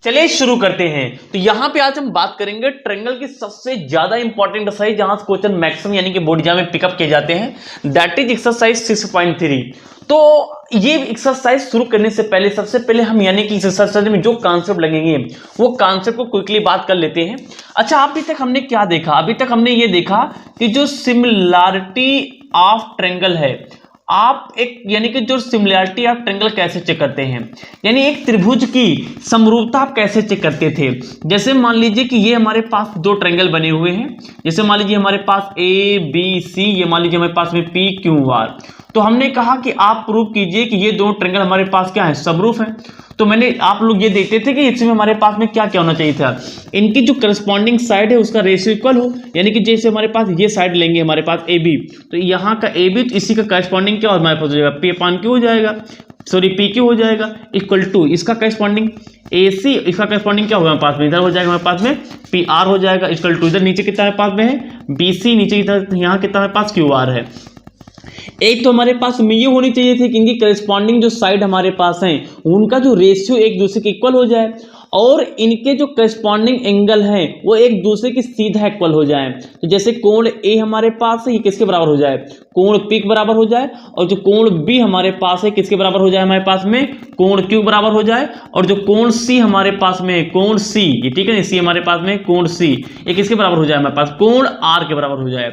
चलिए शुरू करते हैं। तो यहां पे आज हम बात करेंगे ट्रायंगल की सबसे ज्यादा इंपॉर्टेंट एक्सरसाइज जहां से क्वेश्चन मैक्सिमम यानी कि बोर्ड एग्जाम में पिकअप किए जाते हैं, दैट इज एक्सरसाइज 6.3। तो ये एक्सरसाइज शुरू करने से पहले सबसे पहले हम यानी कि इस एक्सरसाइज में जो कॉन्सेप्ट लगेंगे वो कॉन्सेप्ट को क्विकली बात कर लेते हैं। अच्छा, अभी तक हमने क्या देखा? अभी तक हमने ये देखा कि जो सिमिलैरिटी ऑफ ट्रायंगल है, आप एक यानी कि जो सिमिलैरिटी ऑफ ट्रायंगल कैसे चेक करते हैं, यानी एक त्रिभुज की समरूपता आप कैसे चेक करते थे। जैसे मान लीजिए कि ये हमारे पास दो ट्रायंगल बने हुए हैं, जैसे मान लीजिए हमारे पास ए बी सी, ये मान लीजिए हमारे पास में पी क्यू आर। तो हमने कहा कि आप प्रूव कीजिए कि ये दोनों ट्रायंगल हमारे पास क्या है, समरूप है। तो मैंने आप लोग ये देखते थे कि इसमें हमारे पास में क्या क्या होना चाहिए था, इनकी जो करस्पॉन्डिंग साइड है उसका रेशियो इक्वल हो, यानी कि जैसे हमारे पास ये साइड लेंगे हमारे पास ए बी, तो यहाँ का ए बी तो इसी का करस्पॉन्डिंग क्या हमारे पास हो जाएगा, पी अपान क्यू हो जाएगा, सॉरी पी क्यू हो जाएगा, इक्वल टू इसका करस्पॉन्डिंग ए सी, इसका करस्पॉन्डिंग क्या होगा हमारे पास में, इधर हो जाएगा हमारे पास में पी आर हो जाएगा, इक्वल टू इधर नीचे कितना हमारे पास में है बी सी, नीचे इधर यहाँ कितना हमारे पास क्यू आर है। एक तो हमारे पास में ये होनी चाहिए थी कि इनकी करस्पॉन्डिंग जो साइड हमारे पास हैं उनका जो रेशियो एक दूसरे के इक्वल हो जाए, और इनके जो करस्पॉन्डिंग एंगल हैं वो एक दूसरे की सीधा इक्वल हो जाए। तो जैसे कोण ए हमारे पास है ये किसके बराबर हो जाए, कोण पी के बराबर हो जाए, और जो कोण बी हमारे पास है किसके बराबर हो जाए, हमारे पास में कोण क्यू बराबर हो जाए, और जो कोण सी हमारे पास में कोण सी, ये ठीक है ना, सी हमारे पास में कोण सी ये किसके बराबर हो जाए, हमारे पास कोण आर के बराबर हो जाए।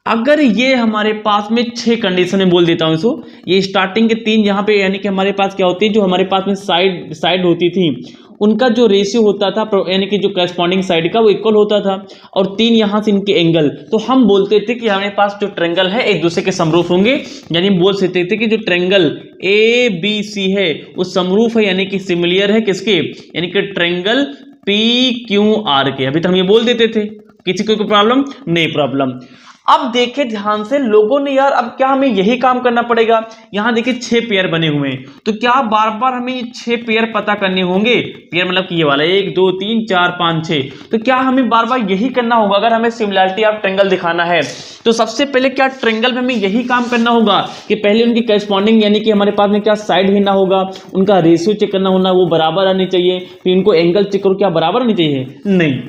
अगर ये हमारे पास में 6 कंडीशन में बोल देता हूं इसको, ये स्टार्टिंग के 3 यहाँ पे यानी कि हमारे पास क्या होती है, जो हमारे पास में साइड होती थी उनका जो रेशियो होता था यानी कि जो करस्पॉन्डिंग साइड का वो इक्वल होता था, और 3 यहाँ से इनके एंगल, तो हम बोलते थे कि हमारे पास जो ट्रायंगल है एक दूसरे के समरूप होंगे, यानी बोल सकते थे कि जो ट्रायंगल ए बी सी है वो समरूप है, यानी कि सिमिलर है किसके, यानी कि ट्रायंगल पी क्यू आर के। अभी तो हम ये बोल देते थे, किसी को कोई प्रॉब्लम नहीं प्रॉब्लम। अब देखिए ध्यान से, लोगों ने यार अब क्या हमें यही काम करना पड़ेगा, यहां देखिए 6 पेयर बने हुए हैं, तो क्या बार बार हमें ये 6 पेयर पता करने होंगे, पेयर मतलब कि ये वाला 1 2 3 4 5 6, तो क्या हमें बार बार यही करना होगा अगर हमें सिमिलैरिटी ऑफ ट्रायंगल दिखाना है। तो सबसे पहले क्या ट्रायंगल में हमें यही काम करना होगा कि पहले उनकी करस्पॉन्डिंग यानी कि हमारे पास में क्या साइड लेना होगा, उनका रेशियो चेक करना होना, वो बराबर आनी चाहिए, फिर इनको एंगल चेक करो क्या बराबर आनी चाहिए। नहीं,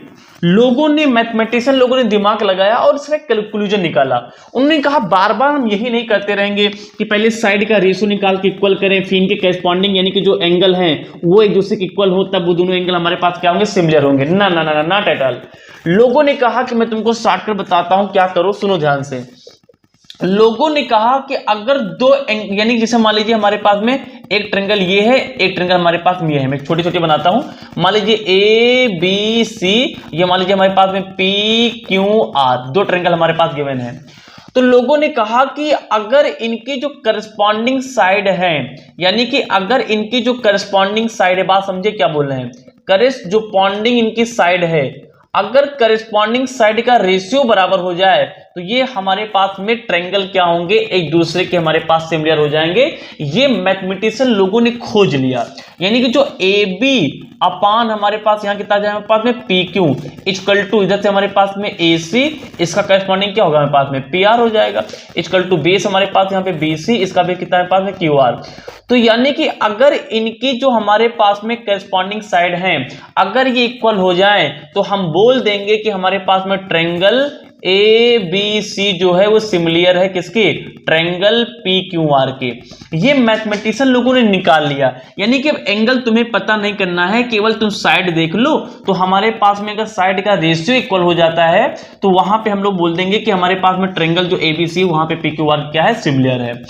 लोगों ने मैथमेटिशियन लोगों ने दिमाग लगाया और इसका कंक्लूजन निकाला। उन्होंने कहा बार बार हम यही नहीं करते रहेंगे कि पहले साइड का रेशियो निकाल के इक्वल करें, फिर इनके करस्पॉन्डिंग यानी कि जो एंगल हैं वो एक दूसरे के इक्वल हो, तब वो दोनों एंगल हमारे पास क्या होंगे, सिमिलर होंगे। ना ना ना नॉट एट ऑल। लोगों ने कहा कि मैं तुमको शॉर्टकट बताता हूं क्या करो, सुनो ध्यान से। लोगों ने कहा कि अगर दो यानी जैसे मान लीजिए हमारे पास में एक ट्रायंगल ये है, एक ट्रायंगल हमारे पास में ये है, मैं छोटे छोटे बनाता हूं, मान लीजिए ए बी सी, ये मान लीजिए हमारे पास में पी क्यू आर, दो ट्रायंगल हमारे पास गिवन है। तो लोगों ने कहा कि अगर इनकी जो करस्पॉन्डिंग साइड है, यानी कि अगर इनकी जो करस्पॉन्डिंग साइड है, बात समझे क्या बोल रहे हैं, करस्पॉन्डिंग इनकी साइड है, अगर करस्पॉन्डिंग साइड का रेशियो बराबर हो जाए तो ये हमारे पास में ट्रायंगल क्या होंगे, एक दूसरे के हमारे पास सिमिलर हो जाएंगे। ये मैथमेटिशियन लोगों ने खोज लिया, यानी कि जो ए बी अपान हमारे पास यहाँ कितना जाए, हमारे पास में पी क्यू इक्वल टू इधर से हमारे पास में ए सी, इसका करस्पॉन्डिंग क्या होगा हमारे पास में पी आर हो जाएगा, इक्वल टू बेस हमारे पास यहाँ पे बी सी, इसका भी कितना हमारे पास में क्यू आर। तो यानी कि अगर इनकी जो हमारे पास में करस्पॉन्डिंग साइड हैं अगर ये इक्वल हो जाए तो हम बोल देंगे कि हमारे पास में ट्रायंगल ए बी सी जो है वो सिमिलर है किसके, ट्रायंगल पी क्यू आर के। ये मैथमेटिशियन लोगों ने निकाल लिया, यानी कि एंगल तुम्हें पता नहीं करना है, केवल तुम साइड देख लो, तो हमारे पास में अगर साइड का रेशियो इक्वल हो जाता है तो वहां पे हम लोग बोल देंगे कि हमारे पास में ट्रायंगल जो ए बी सी वहां पे पी क्यू आर क्या है, सिमिलर है।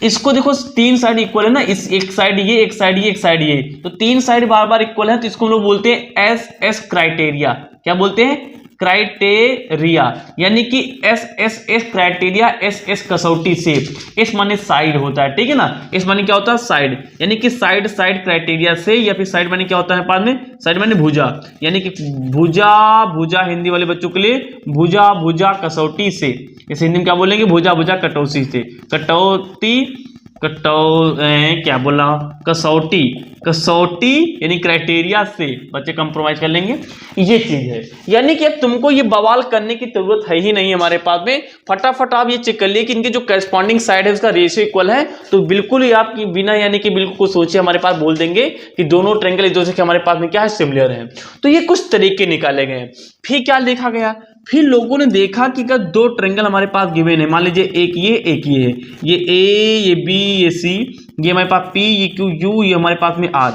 इसको देखो 3 साइड इक्वल है ना, इस एक साइड ये, एक साइड ये, एक साइड ये, तो 3 साइड बार बार इक्वल है, तो इसको हम लोग बोलते हैं एस एस क्राइटेरिया। क्या बोलते हैं, क्राइटेरिया, यानी कि S S S criteria, S S कसौटी से, एस माने साइड होता है, ठीक है ना, एस माने क्या होता है, साइड, यानी कि साइड क्राइटेरिया से, या फिर साइड माने क्या होता है बाद में, साइड माने भुजा, यानी कि भुजा हिंदी वाले बच्चों के लिए भुजा कसौटी से, इस हिंदी में क्या बोलेंगे, भुजा कटौती से, कटौती क्या बोला, कसौटी यानी क्राइटेरिया से बच्चे कंप्रोमाइज कर लेंगे, ये चीज है। यानी कि अब तुमको ये बवाल करने की जरूरत है ही नहीं हमारे पास में, फटाफट आप ये चेक कर लिए कि इनके जो करस्पॉन्डिंग साइड है उसका रेशियो इक्वल है, तो बिल्कुल ही आपकी बिना यानी कि बिल्कुल कुछ सोचे हमारे पास बोल देंगे कि दोनों ट्रायंगल एक दूसरे के हमारे पास में क्या है, सिमिलर है। तो ये कुछ तरीके निकाले गए। फिर क्या देखा गया, फिर लोगों ने देखा कि अगर दो ट्रायंगल हमारे पास गिवन है, मान लीजिए एक ये है, ये ए, ये बी, ये सी, ये हमारे पास पी, ये क्यू, यू, ये हमारे पास में आर।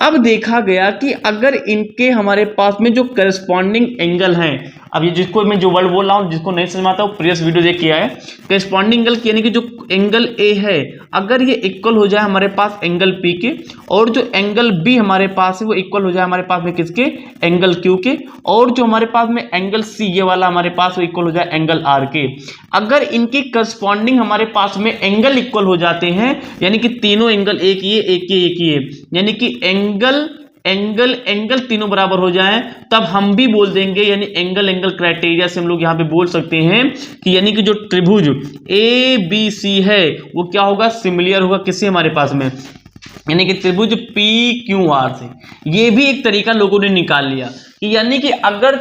अब देखा गया कि अगर इनके हमारे पास में जो करस्पॉन्डिंग एंगल हैं, अब ये जिसको मैं जो वर्ड बोल रहा हूँ, जिसको नहीं समझ में आता वो प्रीवियस वीडियो देख के आए। करस्पॉन्डिंग एंगल यानी कि जो एंगल ए है अगर ये इक्वल हो जाए हमारे पास एंगल पी के, और जो एंगल बी हमारे पास है वो इक्वल हो जाए हमारे पास में किसके, एंगल क्यू के, और जो हमारे पास में एंगल सी ये वाला हमारे पास वो इक्वल हो जाए एंगल आर के। अगर इनकी करस्पॉन्डिंग हमारे पास में एंगल इक्वल हो जाते हैं, यानी कि तीनों एंगल एक ही है, एक ही है, यानी कि एंगल तीनों बराबर हो जाए, तब हम भी बोल देंगे, यानी एंगल क्राइटेरिया से हम लोग यहाँ पे बोल सकते हैं कि यानी कि जो त्रिभुज ए बी सी है वो क्या होगा, सिमिलर होगा किससे हमारे पास में, यानी कि त्रिभुज पी क्यू आर से। ये भी एक तरीका लोगों ने निकाल लिया कि यानी कि अगर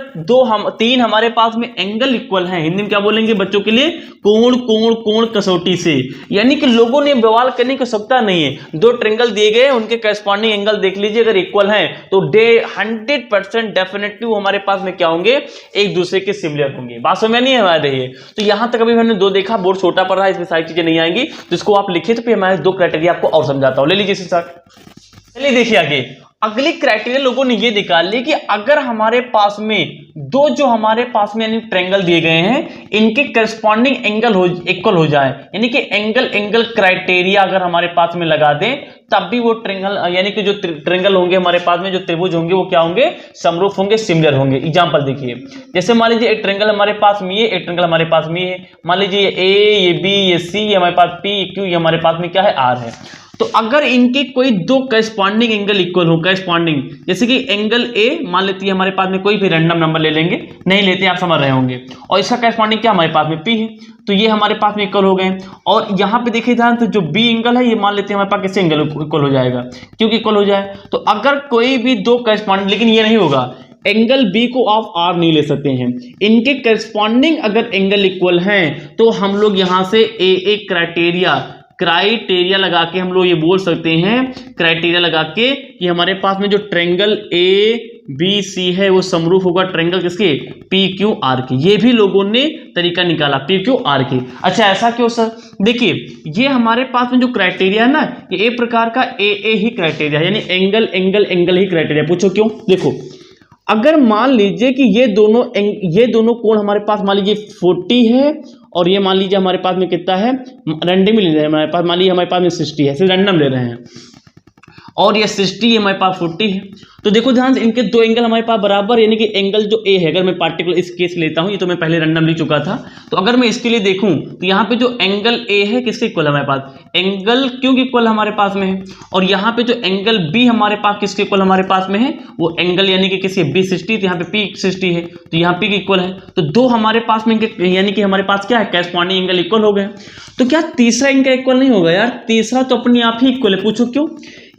तीन हमारे पास में एंगल इक्वल हैं, हिंदी में क्या बोलेंगे बच्चों के लिए, कोण कसौटी से। यानी कि लोगों ने बवाल करने की आवश्यकता नहीं है, दो ट्रायंगल दिए गए उनके करस्पॉन्डिंग एंगल देख लीजिए, अगर इक्वल हैं तो 100% डेफिनेटली वो हमारे पास में क्या होंगे, एक दूसरे के सिमिलर होंगे। बात समझ में नहीं आ रही है? तो यहां तक अभी हमने दो देखा, बोर्ड छोटा पड़ रहा है, इसमें सारी चीजें नहीं आएंगी, तो इसको आप लिखिए, तो फिर हमारे दो क्राइटेरिया आपको और समझाता हूं। ले लीजिए सर, चलिए देखिए आगे। अगली क्राइटेरिया लोगों ने ये निकाल ली कि अगर हमारे पास में दो जो हमारे पास में यानी ट्रायंगल दिए गए हैं इनके करस्पॉन्डिंग एंगल इक्वल हो जाए, यानी कि एंगल क्राइटेरिया अगर हमारे पास में लगा दें, तब भी वो ट्रायंगल यानी कि जो ट्रायंगल होंगे हमारे पास में, जो त्रिभुज होंगे वो क्या होंगे, समरूप होंगे, सिमिलर होंगे। एग्जांपल देखिए, जैसे मान लीजिए एक ट्रायंगल हमारे पास में ये, एक ट्रायंगल हमारे पास में ये, मान लीजिए ये ए, ये बी, ये सी, ये हमारे पास पी, क्यू, ये हमारे पास में क्या है, आर है। तो अगर इनके कोई दो करस्पॉन्डिंग एंगल इक्वल हो, करस्पॉन्डिंग जैसे कि एंगल ए मान लेती है हमारे पास में, कोई भी रैंडम नंबर ले लेंगे, नहीं लेते आप समझ रहे होंगे, और इसका करस्पॉन्डिंग क्या हमारे पास में पी है, तो ये हमारे पास में इक्वल हो गए। और यहाँ पे देखिए ध्यान, तो जो बी एंगल है ये मान लेते हैं हमारे पास किससे एंगल इक्वल हो जाएगा, क्योंकि इक्वल हो जाए। तो अगर कोई भी दो करस्पॉन्डिंग, लेकिन ये नहीं होगा, एंगल बी को आप आर नहीं ले सकते हैं, इनके करस्पॉन्डिंग अगर एंगल इक्वल हैं तो हम लोग यहाँ से ए क्राइटेरिया लगा के हम लोग ये बोल सकते हैं, क्राइटेरिया लगा के कि हमारे पास में जो ट्रायंगल ए बी सी है वो समरूप होगा ट्रायंगल किसके, पी क्यू आर के। ये भी लोगों ने तरीका निकाला पी क्यू आर के। अच्छा ऐसा क्यों सर, देखिए ये हमारे पास में जो क्राइटेरिया है ना, ये एक प्रकार का ए ही क्राइटेरिया, यानी एंगल ही क्राइटेरिया। पूछो क्यों, देखो अगर मान लीजिए कि ये दोनों कोण हमारे पास मान लीजिए 40 है, और ये मान लीजिए हमारे पास में कितना है, रैंडम ले रहे हैं हमारे पास, मान लीजिए हमारे पास में 60 है, सिर्फ रैंडम ले रहे हैं, और ये 60 हमारे पास 40 है। तो देखो ध्यान से, इनके दो एंगल हमारे पास बराबर, यानी कि एंगल जो ए है, अगर मैं पार्टिकुलर इस केस लेता हूं, ये तो मैं पहले रैंडम लिख चुका था, तो अगर मैं इसके लिए देखूं तो यहाँ पे जो एंगल ए है किसके इक्वल है हमारे पास, एंगल क्यू के इक्वल हमारे पास में है, और यहाँ पे जो एंगल बी हमारे पास किसके इक्वल हमारे पास में है, वो एंगल यानी कि किसी बी 60, तो यहाँ पे पी 60 है, तो यहाँ पी के इक्वल है। तो दो हमारे पास में यानी कि हमारे पास क्या है, करस्पॉन्डिंग एंगल इक्वल हो गए। तो क्या तीसरा एंगल इक्वल नहीं होगा यार, तीसरा तो अपने आप ही इक्वल है। पूछो क्यों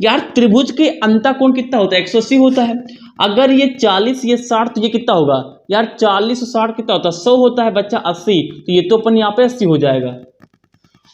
यार, त्रिभुज के अंतःकोण कितना होता है, 180 होता है। अगर ये 40 ये 60 तो ये कितना होगा यार, 40 और 60 कितना होता है, 100 होता है बच्चा, 80, तो ये तो अपन यहाँ पे 80 हो जाएगा,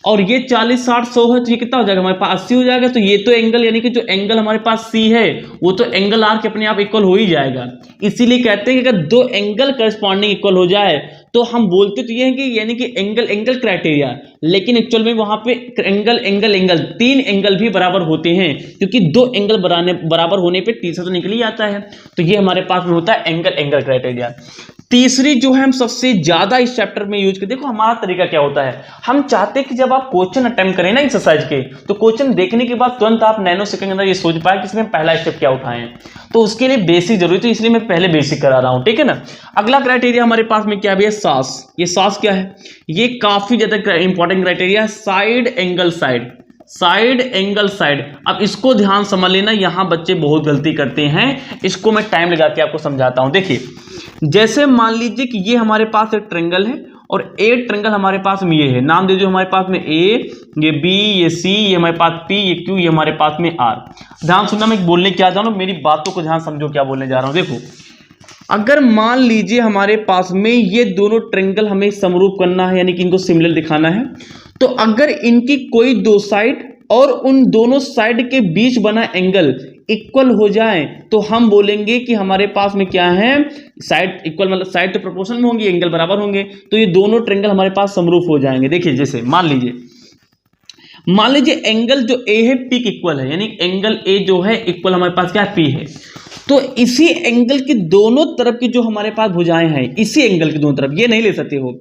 और ये 40 60 100 है, तो ये कितना हो जाएगा हमारे पास 80 हो जाएगा। तो ये तो एंगल यानी कि जो एंगल हमारे पास सी है वो तो एंगल आर के अपने आप इक्वल हो ही जाएगा। इसीलिए कहते हैं कि अगर दो एंगल करस्पॉन्डिंग इक्वल हो जाए तो हम बोलते तो ये हैं कि यानी कि एंगल क्राइटेरिया, लेकिन एक्चुअल में वहां पे एंगल तीन एंगल भी बराबर होते हैं, क्योंकि दो एंगल बराबर होने पे तीसरा तो निकल ही आता है। तो ये हमारे पास में होता है एंगल क्राइटेरिया। तीसरी जो है हम सबसे ज्यादा इस चैप्टर में यूज करते, देखो हमारा तरीका क्या होता है, हम चाहते हैं कि जब आप क्वेश्चन अटेम्प्ट करें ना एक्सरसाइज के, तो क्वेश्चन देखने के बाद तुरंत आप नैनो सेकंड के अंदर ये सोच पाए कि इसमें पहला स्टेप क्या उठाएं, तो उसके लिए बेसिक जरूरी, तो इसलिए मैं पहले बेसिक करा रहा हूं, ठीक है ना। अगला क्राइटेरिया हमारे पास में क्या है, सास। ये सास क्या है, ये काफी ज्यादा इंपॉर्टेंट क्राइटेरिया है, साइड एंगल साइड। अब इसको ध्यान समझ लेना, यहां बच्चे बहुत गलती करते हैं, इसको मैं टाइम लगा के आपको समझाता हूं। देखिए जैसे मान लीजिए कि ये हमारे पास एक ट्रायंगल है और ए ट्रेंगल हमारे पास में ये है, नाम दे दो हमारे पास में ए, ये बी, ये सी, ये हमारे पास पी, ये क्यू, ये हमारे पास में आर। ध्यान सुनना, मैं बोलने क्या जा रहा हूं, मेरी बातों को ध्यान समझो क्या बोलने जा रहा हूं। देखो, अगर मान लीजिए हमारे पास में ये दोनों ट्रेंगल हमें समरूप करना है, यानी कि इनको सिमिलर दिखाना है, तो अगर इनकी कोई दो साइड और उन दोनों साइड के बीच बना एंगल इक्वल हो जाए तो हम बोलेंगे कि हमारे पास में क्या है, साइड इक्वल, मतलब साइड तो प्रोपोर्शनल में होंगी, एंगल बराबर होंगे, तो ये दोनों ट्रेंगल हमारे पास समरूप हो जाएंगे। देखिए, जैसे मान लीजिए एंगल जो ए है पी के इक्वल है, यानी एंगल ए जो है इक्वल हमारे पास क्या है, पी है। तो इसी एंगल की दोनों तरफ की जो हमारे पास भुजाएं हैं, इसी एंगल की दोनों तरफ, ये नहीं ले सकते हो,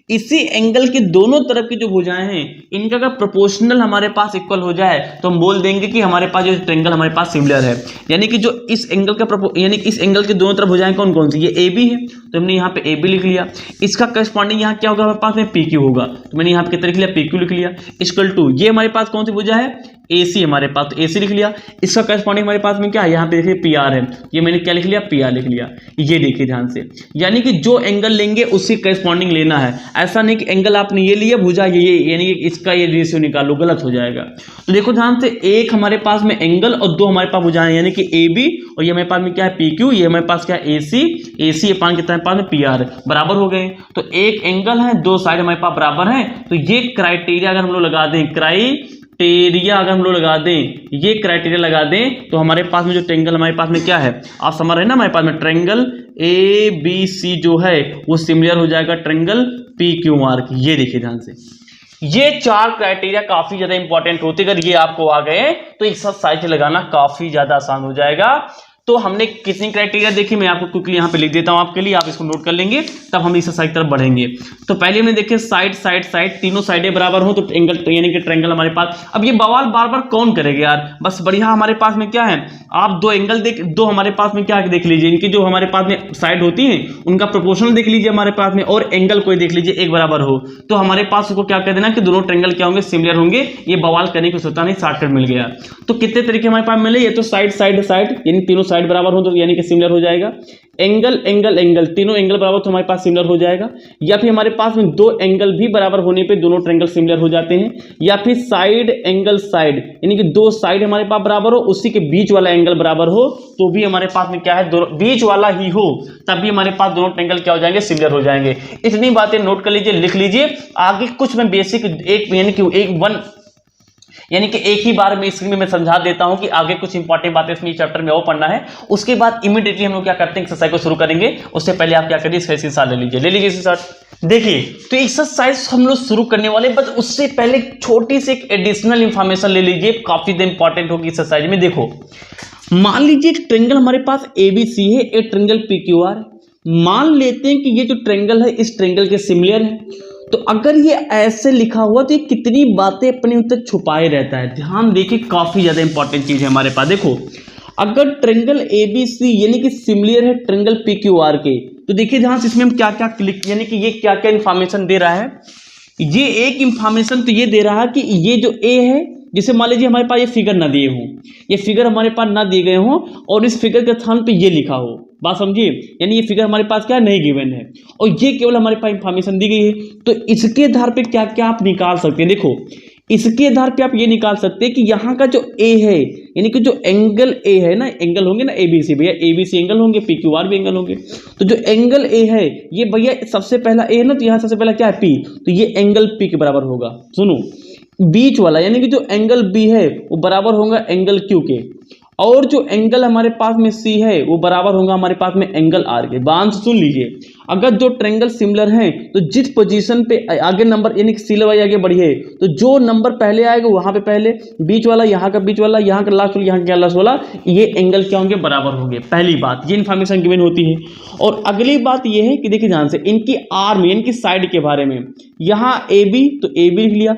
इसी एंगल की दोनों तरफ की जो भुजाएं हैं, इनका अगर प्रोपोर्शनल हमारे पास इक्वल हो जाए तो हम बोल देंगे कि हमारे पास जो ट्रायंगल हमारे पास सिमिलर है। यानी कि जो इस एंगल का यानी इस एंगल की दोनों तरफ भुजाएं कौन कौन सी, ये ए बी है, तो हमने यहाँ पे ए बी लिख लिया। इसका करस्पॉन्डिंग यहाँ क्या होगा हमारे पास में, पी क्यू होगा, तो मैंने यहाँ पे कितना लिख लिया, पी क्यू लिख लिया। इक्वल टू ये हमारे पास कौन सी भुजा है, ए सी हमारे पास, तो ए सी लिख लिया। इसका करस्पॉन्डिंग हमारे पास में क्या है, यहाँ पे देखिए पी आर है, ये मैंने क्या लिख लिया, पी आर लिख लिया। ये देखिए ध्यान से, यानी कि जो एंगल लेंगे उससे करस्पॉन्डिंग लेना है, ऐसा नहीं कि एंगल आपने ये लिया भुजा ये, यानी कि इसका ये रेशियो निकालो, गलत हो जाएगा। तो देखो ध्यान से, एक हमारे पास में एंगल और दो हमारे पास भुजाएं, यानी कि ए बी, और ये हमारे पास में क्या है, पी क्यू, ये हमारे पास क्या है, ए सी, ये पान कितना पास में पी आर, बराबर हो गए। तो एक एंगल है, दो साइड हमारे पास बराबर है, तो ये क्राइटेरिया अगर हम लोग लगा दें, क्राइटेरिया अगर हम लोग लगा दें, ये क्राइटेरिया लगा दें, तो हमारे पास में जो ट्रायंगल हमारे पास में क्या है, आप समझ रहे हैं ना, हमारे पास में ट्रायंगल ए बी सी जो है वो सिमिलर हो जाएगा ट्रायंगल पी क्यू आर की। ये देखिए ध्यान से, ये चार क्राइटेरिया काफी ज्यादा इंपॉर्टेंट होते, अगर ये आपको आ गए तो एक साथ साइड लगाना काफी ज्यादा आसान हो जाएगा। तो हमने कितनी क्राइटेरिया देखी, मैं आपको क्विकली यहाँ पे लिख देता हूँ आपके लिए, आप इसको नोट कर लेंगे, तब हम इस साइड तरफ बढ़ेंगे। तो पहले हमने देखे साइड साइड साइड, तीनों साइडें बराबर हो तो एंगल, यानी कि ट्रायंगल हमारे पास। अब ये बवाल बार बार कौन करेगा यार, बस बढ़िया हमारे पास में क्या है, आप दो एंगल दो हमारे पास में क्या देख लीजिए, इनकी जो हमारे पास में साइड होती है उनका प्रोपोर्शनल देख लीजिए हमारे पास में, और एंगल कोई देख लीजिए एक बराबर हो, तो हमारे पास उसको क्या कर देना कि दोनों ट्रायंगल क्या होंगे, सिमिलर होंगे। ये बवाल करने की सोचता नहीं, शॉर्टकट मिल गया। तो कितने तरीके हमारे पास मिले, ये तो साइड साइड साइड, यानी तीनों साइड बराबर हो तो यानी कि सिमिलर हो जाएगा। एंगल एंगल एंगल, तीनों एंगल बराबर तो हमारे पास सिमिलर हो जाएगा। या फिर हमारे पास में दो एंगल भी बराबर होने पे दोनों ट्रायंगल सिमिलर हो जाते हैं। या फिर साइड एंगल साइड, यानी कि दो साइड हमारे पास बराबर हो, उसी के बीच वाला एंगल बराबर हो, तो भी हमारे पास में क्या है, दोनों बीच वाला ही हो, तब भी हमारे पास दोनों ट्रायंगल क्या हो जाएंगे, सिमिलर हो जाएंगे। इतनी बातें नोट कर लीजिए, लिख लीजिए। आगे कुछ मैं बेसिक एक यानी कि एक ही बार में स्क्रीन में मैं समझा देता हूं कि आगे कुछ इंपॉर्टेंट बातें इसमें चैप्टर में वो पढ़ना है। उसके बाद इमीडिएटली हम लोग क्या करते हैं, एक्सरसाइज को शुरू करेंगे। उससे पहले आप क्या करिए, इसका स्क्रीनशॉट ले लीजिए स्क्रीनशॉट। देखिए, तो एक्सरसाइज हम लोग शुरू करने वाले, बस उससे पहले छोटी सी एक एडिशनल इंफॉर्मेशन ले लीजिए, काफी इंपॉर्टेंट होगी एक्सरसाइज में। देखो, मान लीजिए एक ट्रायंगल हमारे पास एबीसी है, एक ट्रायंगल पीक्यूआर। मान लेते हैं कि ये जो ट्रायंगल है इस ट्रायंगल के सिमिलर है। तो अगर ये ऐसे लिखा हुआ तो ये कितनी बातें अपने तक छुपाए रहता है। ध्यान देखिए, काफी ज्यादा इंपॉर्टेंट चीज है हमारे पास। देखो, अगर ट्रायंगल एबीसी यानी कि सिमिलर है ट्रायंगल पीक्यूआर के, तो देखिए ध्यान से, इसमें हम क्या क्या क्लिक, यानी कि ये क्या क्या इंफॉर्मेशन दे रहा है। ये एक इंफॉर्मेशन तो ये दे रहा है कि ये जो ए है, जिसे मान लीजिए हमारे पास ये फिगर ना दिए हों, ये फिगर हमारे पास ना दिए गए हों, और इस फिगर के स्थान पे ये लिखा हो, बात समझिए, यानी ये फिगर हमारे पास क्या नहीं गिवन है, और ये केवल हमारे पास इंफॉर्मेशन दी गई है। तो इसके आधार पे क्या क्या आप निकाल सकते हैं। देखो, इसके आधार पे आप ये निकाल सकते हैं कि यहाँ का जो ए है, यानी कि जो एंगल ए है ना, एंगल होंगे ना एबीसी, भैया एबीसी एंगल होंगे, पीक्यूआर भी एंगल होंगे। तो जो एंगल ए है ये भैया सबसे पहला ए है ना, तो यहाँ सबसे पहला क्या है, पी, तो ये एंगल पी के बराबर होगा। सुनो, बीच वाला यानी कि जो एंगल बी है वो बराबर होगा एंगल क्यू के, और जो एंगल हमारे पास में सी है वो बराबर होगा हमारे पास में एंगल आर के। ध्यान से सुन लीजिए, अगर दो ट्रायंगल सिमिलर हैं तो जिस पोजीशन पे आगे नंबर, यानी कि सीरियल वाइज आगे बढ़िए, तो जो नंबर पहले आएगा वहां पे पहले, बीच वाला यहाँ का बीच वाला, यहाँ का लास्ट वाला, यहाँ का लास्ट वाला, ये एंगल क्या होंगे, बराबर होंगे। पहली बात ये इन्फॉर्मेशन गिवन होती है। और अगली बात ये है कि देखिए ध्यान से, इनकी आर्म यानी कि साइड के बारे में, यहाँ ए बी, तो ए बी लिख लिया।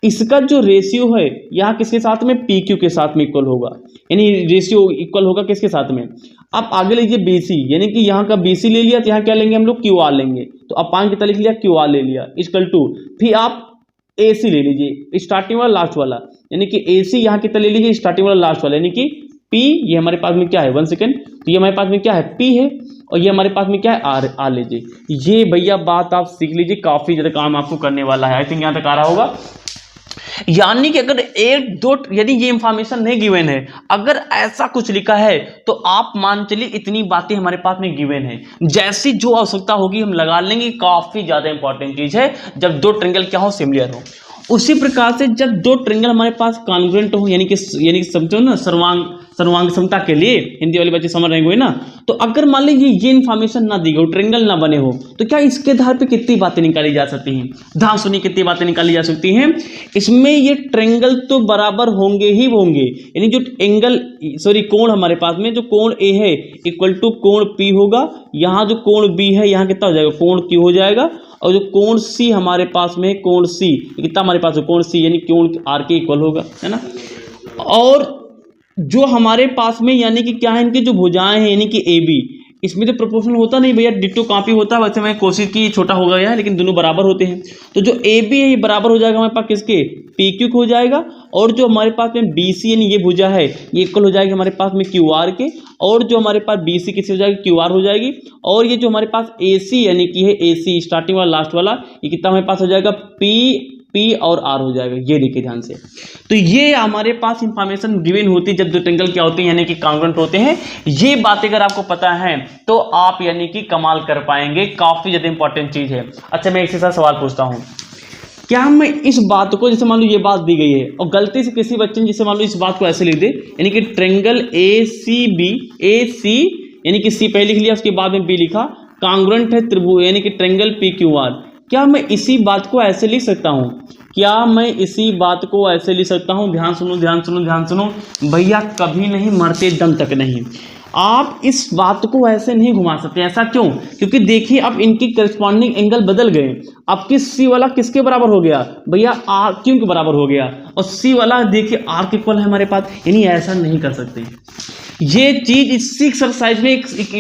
इसका जो रेशियो है यहाँ किसके साथ में, पी क्यू के साथ में इक्वल होगा, यानी रेशियो इक्वल होगा किसके साथ में। अब आगे लीजिए बीसी, यानी कि यहाँ का बीसी ले लिया, तो यहाँ क्या लेंगे हम लोग, क्यू आर लेंगे। तो अब पान कितना लिख लिया, क्यू आर ले लिया, इक्वल टू, फिर आप ए सी ले लीजिए, स्टार्टिंग वाला लास्ट वाला, यानी कि ए सी यहाँ कितना ले लीजिए, स्टार्टिंग वाला लास्ट वाला, यानी कि पी, ये हमारे पास में क्या है, 1 सेकेंड, तो ये हमारे पास में क्या है, पी है। और ये हमारे पास में क्या है आर लीजिए। ये भैया बात आप सीख लीजिए, काफी ज्यादा काम आपको करने वाला है। आई थिंक यहां तक आ रहा होगा। यानी कि अगर एक दो यदि ये इंफॉर्मेशन नहीं गिवन है, अगर ऐसा कुछ लिखा है तो आप मान चलिए इतनी बातें हमारे पास में गिवन है, जैसी जो आवश्यकता होगी हम लगा लेंगे। काफी ज्यादा इंपॉर्टेंट चीज है जब दो ट्रायंगल क्या हो, सिमिलर हो। उसी प्रकार से जब दो ट्रायंगल हमारे पास कॉन्ग्रुएंट हो, यानी कि समझो ना सर्वांग समता के लिए, हिंदी वाले बच्चे समझ रहे होंगे ना। तो अगर मान लीजिए ये इन्फॉर्मेशन ना दी हो, ट्रायंगल ना बने हो, तो क्या इसके आधार पे कितनी बातें निकाली जा सकती हैं? ध्यान सुनिए कितनी बातें निकाली जा सकती हैं इसमें। ये ट्रायंगल तो बराबर होंगे ही होंगे, यानी जो कोण हमारे पास में, जो कोण ए है इक्वल टू कोण पी होगा, यहाँ जो कोण बी है यहाँ कितना हो जाएगा, कोण क्यू हो जाएगा। और जो कोण सी हमारे पास में, कोण सी कितना हमारे पास है, कोण सी यानी कोण आर के इक्वल होगा, है ना। और जो हमारे पास में यानी कि क्या है, इनकी जो भुजाएं हैं यानी कि ए बी, इसमें तो प्रोपोर्शनल होता नहीं भैया, डिट्टो कॉपी होता है। वैसे मैं कोशिश की छोटा हो गया है, लेकिन दोनों बराबर होते हैं। तो जो ए बी है ये बराबर हो जाएगा हमारे पास किसके, पी क्यू हो जाएगा। और जो हमारे पास में बी सी यानी ये भुजा है ये इक्वल हो जाएगी हमारे पास में क्यू आर के। और जो हमारे पास बी सी किससे हो जाएगी, क्यू आर हो जाएगी। और ये जो हमारे पास ए सी यानी कि है ए सी स्टार्टिंग वाला लास्ट वाला, ये कितना हमारे पास हो जाएगा, पी और आर हो जाएगा। ये देखिए ध्यान से। तो ये हमारे पास इंफॉर्मेशन गिवन होती है जब दो ट्रायंगल क्या होते हैं, यानी कि कॉन्ग्रुएंट होते हैं। ये बातें अगर आपको पता है तो आप यानी कि कमाल कर पाएंगे, काफी ज्यादा इंपॉर्टेंट चीज है। अच्छा मैं एक से सवाल पूछता हूं, क्या मैं इस बात को, जैसे मान लो ये बात दी गई है और गलती से किसी बच्चे ने जैसे मान लो इस बात को ऐसे लिख दे, यानी कि ट्रायंगल ए सी यानी कि सी पहले लिख लिया, उसके बाद में बी लिखा, कॉन्ग्रुएंट है त्रिभुज यानी कि ट्रायंगल पी क्यू आर। क्या मैं इसी बात को ऐसे लिख सकता हूं? क्या मैं इसी बात को ऐसे लिख सकता हूं? ध्यान सुनो ध्यान सुनो ध्यान सुनो भैया, कभी नहीं, मरते दम तक नहीं। आप इस बात को ऐसे नहीं घुमा सकते। ऐसा क्यों? क्योंकि देखिए अब इनकी करस्पॉन्डिंग एंगल बदल गए। अब किस सी वाला किसके बराबर हो गया भैया, आर क्यू के बराबर हो गया। और सी वाला देखिए आर के इक्वल है हमारे पास, यानी ऐसा नहीं कर सकते। ये चीज इसी एक्सरसाइज में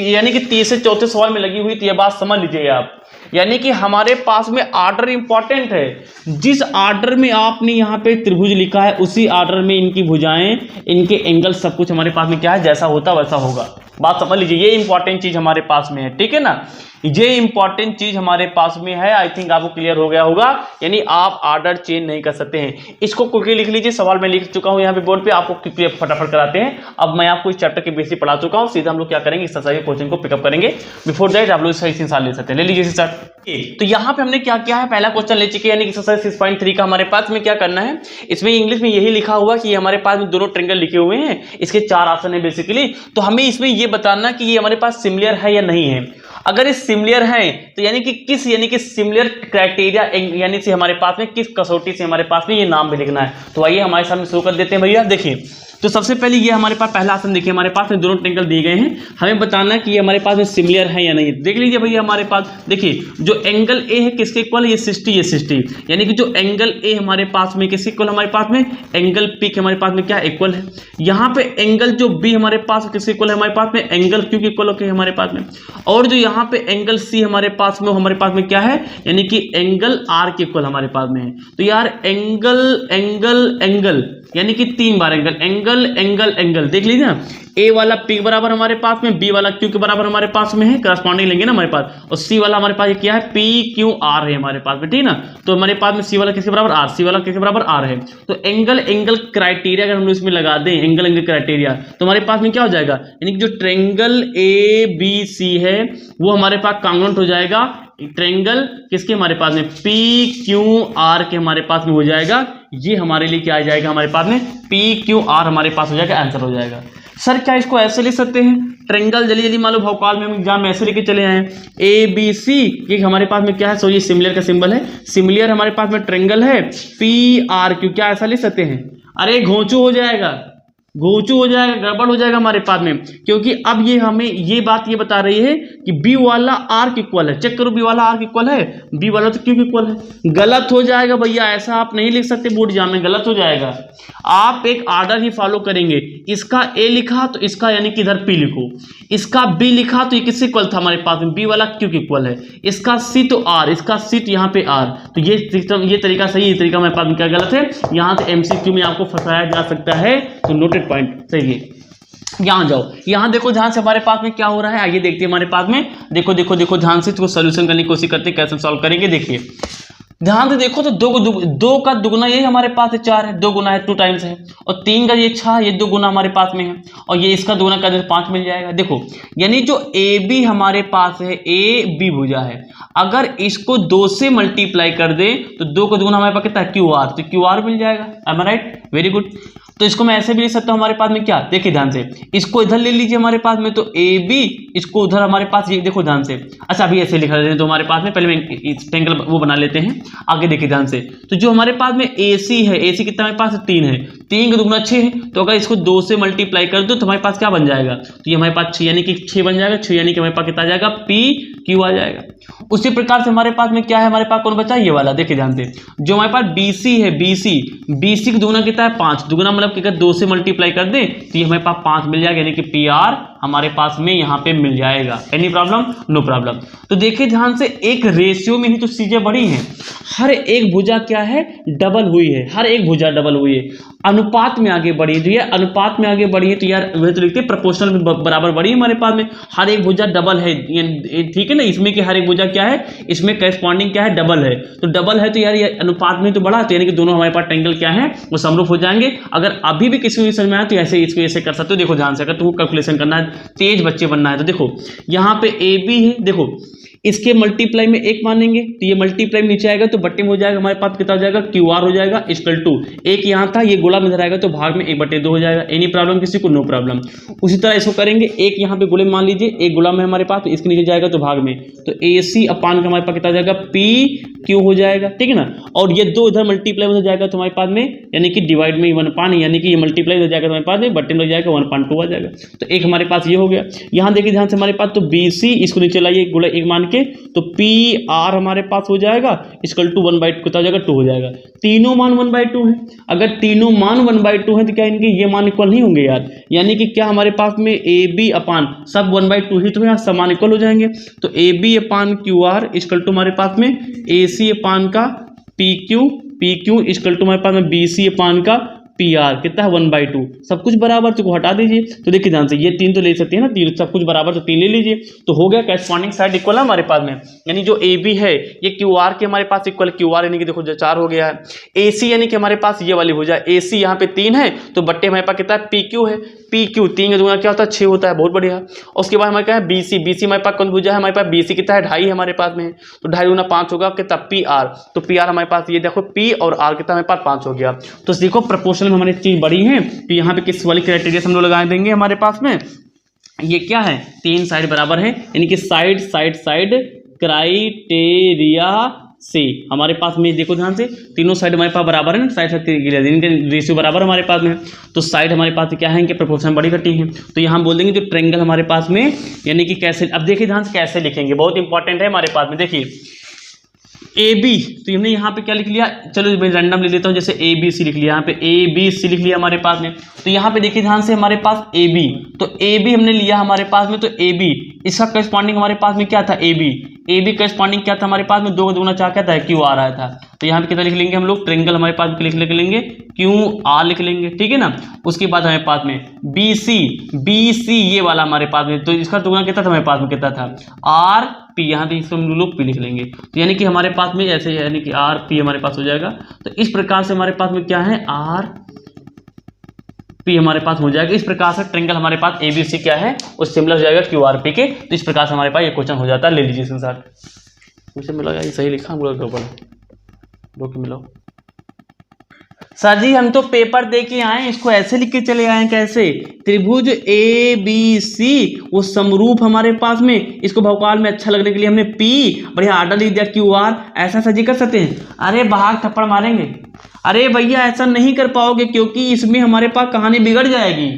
यानी कि तीसरे चौथे सवाल में लगी हुई थी, ये बात समझ लीजिए आप। यानी कि हमारे पास में आर्डर इंपॉर्टेंट है। जिस आर्डर में आपने यहाँ पे त्रिभुज लिखा है उसी आर्डर में इनकी भुजाएं, इनके एंगल, सब कुछ हमारे पास में क्या है, जैसा होता वैसा होगा। बात समझ लीजिए, ये इंपॉर्टेंट चीज हमारे पास में है, ठीक है ना। ये इंपॉर्टेंट चीज हमारे पास में है। आई थिंक आपको क्लियर हो गया होगा। यानी आप आर्डर चेंज नहीं कर सकते हैं। इसको क्विकली लिख लीजिए, सवाल मैं लिख चुका हूं यहाँ पे बोर्ड पे, आपको क्विकली फटाफट कराते हैं। अब मैं आपको इस चैप्टर के बेसिक पढ़ा चुका हूं, सीधा हम लोग क्या करेंगे, इस एक्सरसाइज क्वेश्चन को पिकअप करेंगे। बिफोर दैट आप लोग सही इंसान ले सकते हैं, ले लीजिए स्टार्ट। तो यहाँ पे हमने क्या किया है, पहला क्वेश्चन ले चुके, यानी एक्सरसाइज 6.3 का हमारे पास में क्या करना है। इसमें इंग्लिश में यही लिखा हुआ कि हमारे पास में दोनों ट्रायंगल लिखे हुए हैं, इसके 4 ऑप्शन है बेसिकली। तो हमें इसमें ये बताना कि ये हमारे पास सिमिलर है या नहीं है। अगर ये सिमिलर है तो यानी कि सिमिलर क्राइटेरिया यानी से हमारे पास में किस कसौटी से हमारे पास में ये नाम भी लिखना है। तो आइए हमारे सामने शुरू कर देते हैं भैया। देखिए तो सबसे पहले ये हमारे पास पहला ऑप्शन देखिए, हमारे पास में दोनों ट्रायंगल दिए गए हैं, हमें बताना है कि ये हमारे पास में सिमिलर है या नहीं। देख लीजिए भैया, हमारे पास देखिए जो एंगल ए है किसके इक्वल है, ये 60 यानी कि जो एंगल ए हमारे पास में किसके इक्वल, हमारे पास में एंगल पी के हमारे पास में क्या इक्वल है। यहाँ पे एंगल जो बी हमारे पास किसके इक्वल है, हमारे पास में एंगल क्यू के इक्वल होके हमारे पास में। और जो यहाँ पे एंगल सी हमारे पास में, हमारे पास में क्या है, यानी कि एंगल आर के इक्वल हमारे पास में है। तो यार एंगल एंगल एंगल यानी कि 3 बार एंगल एंगल एंगल एंगल देख लीजिए ना। ए वाला पी के बराबर हमारे पास में, बी वाला क्यू के बराबर हमारे पास में है, करस्पॉन्डिंग लेंगे ना हमारे पास। और सी वाला हमारे पास क्या है, पी क्यू आर है हमारे पास में, ठीक है ना। तो हमारे पास में सी वाला किसके बराबर, आर, सी वाला किसके बराबर, आर है। तो एंगल एंगल क्राइटेरिया अगर हम लोग इसमें लगा दें, एंगल एंगल क्राइटेरिया, तो हमारे पास में क्या हो जाएगा, यानी कि जो ट्रायंगल ए बी सी है वो हमारे पास कॉन्ग्रुएंट हो जाएगा ट्रायंगल किसके हमारे पास में, पी क्यू आर के हमारे पास में हो जाएगा। ये हमारे लिए क्या आ जाएगा, हमारे पास में पी क्यू आर हमारे पास हो जाएगा, आंसर हो जाएगा। सर क्या इसको ऐसे लिख सकते हैं, ट्रायंगल जल्दी जल्दी मान लो भोपाल में हम एग्जाम में ऐसे लेके चले आए, ए बी सी, ये हमारे पास में क्या है, सो ये सिमिलर का सिंबल है, सिमिलर हमारे पास में ट्रायंगल है, पी आर क्यू, क्या ऐसा लिख सकते हैं, अरे घोंचू हो जाएगा, घोंचू हो जाएगा, गड़बड़ हो जाएगा हमारे पास में। क्योंकि अब ये हमें ये बात ये बता रही है कि बी वाला आर के इक्वल है, चेक करो बी वाला आर के इक्वल है, बी वाला तो क्यू के इक्वल है। गलत हो जाएगा भैया, ऐसा आप नहीं लिख सकते बोर्ड एग्जाम में, गलत हो जाएगा। आप एक आर्डर ही फॉलो करेंगे, इसका ए लिखा तो इसका यानी कि इधर पी लिखो, इसका बी लिखा तो ये किससे इक्वल था हमारे पास में, बी वाला क्यू के इक्वल है, इसका सी तो आर, इसका सी तो यहाँ पे आर। तो ये सिस्टम, ये तरीका सही, ये तरीका मेरे पास में क्या गलत है, यहाँ से एमसीक्यू में आपको फंसाया जा सकता है। तो नोटेड पॉइंट सही है। यहाँ जाओ, यहाँ देखो ध्यान से हमारे पास में क्या हो रहा है, आइए देखते हैं हमारे पास में। देखो देखो देखो ध्यान से, इसको सोल्यूशन करने की कोशिश करते हैं, कैसे सॉल्व करेंगे। देखिए ध्यान से देखो तो दो का दुगुना यही हमारे पास है 4 है, 2 गुना है 2 टाइम्स है, और 3 का ये 6, ये 2 गुना हमारे पास में है, और ये इसका दुगुना कर दे 5 मिल जाएगा। देखो यानी जो ए बी हमारे पास है, ए बी भुजा है, अगर इसको 2 से मल्टीप्लाई कर दे तो 2 का दुगुना हमारे पास कितना है, क्यू आर, तो क्यू आर मिल जाएगा। एम आई राइट? Very good. तो इसको मैं ऐसे भी लिख सकता हूँ हमारे पास में क्या, देखिए ध्यान से, इसको इधर ले लीजिए हमारे पास में, तो ए बी, इसको उधर हमारे पास, ये देखो ध्यान से। अच्छा अभी ऐसे लिखा लेते हैं तो हमारे पास में, पहले मैं ट्रायंगल वो बना लेते हैं, आगे देखिए ध्यान से। तो जो हमारे पास में ए सी है, ए सी कितना हमारे पास 3 है, 3 का दुगुना 6 है, तो अगर इसको 2 से मल्टीप्लाई कर दो तो हमारे पास क्या बन जाएगा, तो ये हमारे पास 6 यानी कि 6 बन जाएगा, 6 यानी कि हमारे पास कितना आ जाएगा, पी क्यू आ जाएगा। उसी प्रकार से हमारे पास में क्या है, हमारे पास कौन बचा, ये वाला, देखिए ध्यान से, जो हमारे पास बी सी है, बी सी का दुगुना कितना है 5, दुगुना मतलब कि अगर 2 से मल्टीप्लाई कर दे तो ये हमारे पास 5 मिल जाएगा, यानी कि पी आर हमारे पास में यहाँ पे मिल जाएगा। Any problem? No problem. तो देखिए ध्यान से, एक रेशियो में ही तो चीजें बड़ी हैं, हर एक भुजा क्या है, डबल हुई है, हर एक भुजा डबल हुई है, अनुपात में आगे बढ़ी है, तो यार अनुपात में आगे बढ़ी है तो यार वह तो लिखते हैं प्रोपोर्शनल में बराबर बढ़ी है हमारे पास में, हर एक भुजा डबल है, ठीक है ना, इसमें कि हर एक भुजा क्या है, इसमें करस्पॉन्डिंग क्या है, डबल है, तो डबल है तो यार ये अनुपात में तो बढ़ा, तो यानी कि दोनों हमारे पास ट्रायंगल क्या है, वो समरूप हो जाएंगे। अगर अभी भी किसी को समझ में आए तो ऐसे इसको ऐसे कर सकते हो। देखो ध्यान से, अगर तुमको कैलकुलेशन करना है, तेज बच्चे बनना है, तो देखो यहाँ पे ए बी है, देखो इसके मल्टीप्लाई में 1 मानेंगे तो ये मल्टीप्लाई में नीचे आएगा तो बट्टे में हो जाएगा, हमारे पास कितना हो जाएगा, क्यू आर हो जाएगा इक्वल टू 1 यहाँ था, ये गुणा में इधर आएगा तो भाग में 1/2 हो जाएगा। एनी प्रॉब्लम किसी को? No problem. उसी तरह इसको करेंगे, 1 यहाँ पे गुणे में मान लीजिए, 1 गुणा में हमारे पास, तो इसके नीचे जाएगा तो भाग में, तो ए सी अपान का हमारे पास कितना जाएगा, पी क्यू हो जाएगा, ठीक है ना। और ये 2 इधर मल्टीप्लाई हो जाएगा तो हमारे पास में, यानी कि डिवाइड में 1 पानी, यानी कि ये मल्टीप्लाई हो जाएगा तो हमारे पास में बट्टे में लग जाएगा 1/2 आ जाएगा। तो एक हमारे पास ये हो गया। यहाँ देखिए ध्यान से हमारे पास, तो बी सी इसको नीचे लाइए गुणा 1 मान के, तो पी आर हमारे पास हो जाएगा इक्वल टू 1/2 कितना हो जाएगा, 2 हो जाएगा। तीनों मान 1/2 है, अगर तीनों मान 1/2 है तो क्या इनके ये मान इक्वल नहीं होंगे यार, यानी कि क्या हमारे पास में ए बी अपान सब 1/2 ही तो है, समान इक्वल हो जाएंगे। तो A B upon Q R equal to हमारे पास में ए सी अपान का पी क्यू इक्वल टू हमारे पास में बी सी अपान का पी आर कितना है 1/2, सब कुछ बराबर, तो हटा दीजिए। तो देखिए ध्यान से, ये 3 तो ले सकते हैं ना, 3 सब कुछ बराबर, तो 3 ले लीजिए, तो हो गया करस्पॉन्डिंग साइड इक्वल है हमारे पास में, यानी जो ए बी है ये क्यू आर के हमारे पास इक्वल, क्यू आर यानी कि देखो जो 4 हो गया है, ए सी यानी कि हमारे पास ये वाली भुजा ए सी यहाँ पे 3 है, तो बट्टे हमारे पास कितना है, पी क्यू है, पी क्यू 3 का दुगुना क्या होता है 6 होता है, बहुत बढ़िया। और उसके बाद हमारे क्या है बी सी हमारे पास कौन भुजा है, हमारे पास बी सी कितना है 2.5 हमारे पास में, तो 2.5 गुना 5 होगा कितना, पी आर, तो पी आर हमारे पास ये देखो पी और आर कितना हमारे पास 5 हो गया। तो देखो प्रपोर्शनल में हमारी चीज बड़ी है, तो यहाँ पे किस वाली क्राइटेरिया हम लोग लगा देंगे हमारे पास में, ये क्या है, 3 साइड बराबर है, यानी कि साइड साइड साइड क्राइटेरिया से हमारे पास में, देखो ध्यान से, तीनों साइड हमारे पास बराबर है ना, साइड साइड इनके रेशियो बराबर हमारे पास में, तो साइड हमारे पास क्या है, इनके प्रोपोर्शन बड़ी घटी है। तो यहाँ बोल देंगे जो ट्रायंगल हमारे पास में, यानी कि कैसे, अब देखिए ध्यान से कैसे लिखेंगे, बहुत इंपॉर्टेंट है हमारे पास में। देखिए ए बी, तो हमने यहाँ पे क्या लिख लिया, चलो मैं रैंडम ले लेता हूँ, जैसे ए बी सी लिख लिया, यहाँ पे ए बी सी लिख लिया हमारे पास में। तो यहाँ पे देखिए ध्यान से हमारे पास ए बी, तो ए बी हमने लिया हमारे पास में, तो ए बी इसका करस्पॉन्डिंग हमारे पास में क्या था, ए बी करस्पॉन्डिंग क्या था हमारे पास में, 2 का दुगुना 4 क्या था, क्यू आर आया था। तो यहाँ पे कितना लिख लेंगे हम लोग, ट्रायंगल हमारे पास लिख लेंगे क्यू आर लिख लेंगे, ठीक है ना। उसके बाद हमारे पास में बी सी ये वाला हमारे पास में, तो इसका दुगुना कितना था हमारे पास में, कितना था आर पी, यहाँ पे इसको हम लोग पी लिख लेंगे, तो यानी कि हमारे पास में ऐसे, यानी कि आर पी हमारे पास हो जाएगा। तो इस प्रकार से हमारे पास में क्या है, आर पी हमारे पास हो जाएगा। इस प्रकार से ट्रायंगल हमारे पास ए बी सी क्या है, वो सिमिलर हो जाएगा क्यू आर पी के। तो इस प्रकार से हमारे पास ये क्वेश्चन हो जाता है। ले लीजिए संसार, मुझे मिला ये सही लिखा, हम लोग रोके मिलो सर जी, हम तो पेपर दे के आए, इसको ऐसे लिख के चले आए, कैसे, त्रिभुज ए बी सी वो समरूप हमारे पास में, इसको भौकाल में अच्छा लगने के लिए हमने पी बढ़िया आर्डर लिख दिया क्यू आर, ऐसा सजी कर सकते हैं। अरे भाग थप्पड़ मारेंगे, अरे भैया ऐसा नहीं कर पाओगे, क्योंकि इसमें हमारे पास कहानी बिगड़ जाएगी।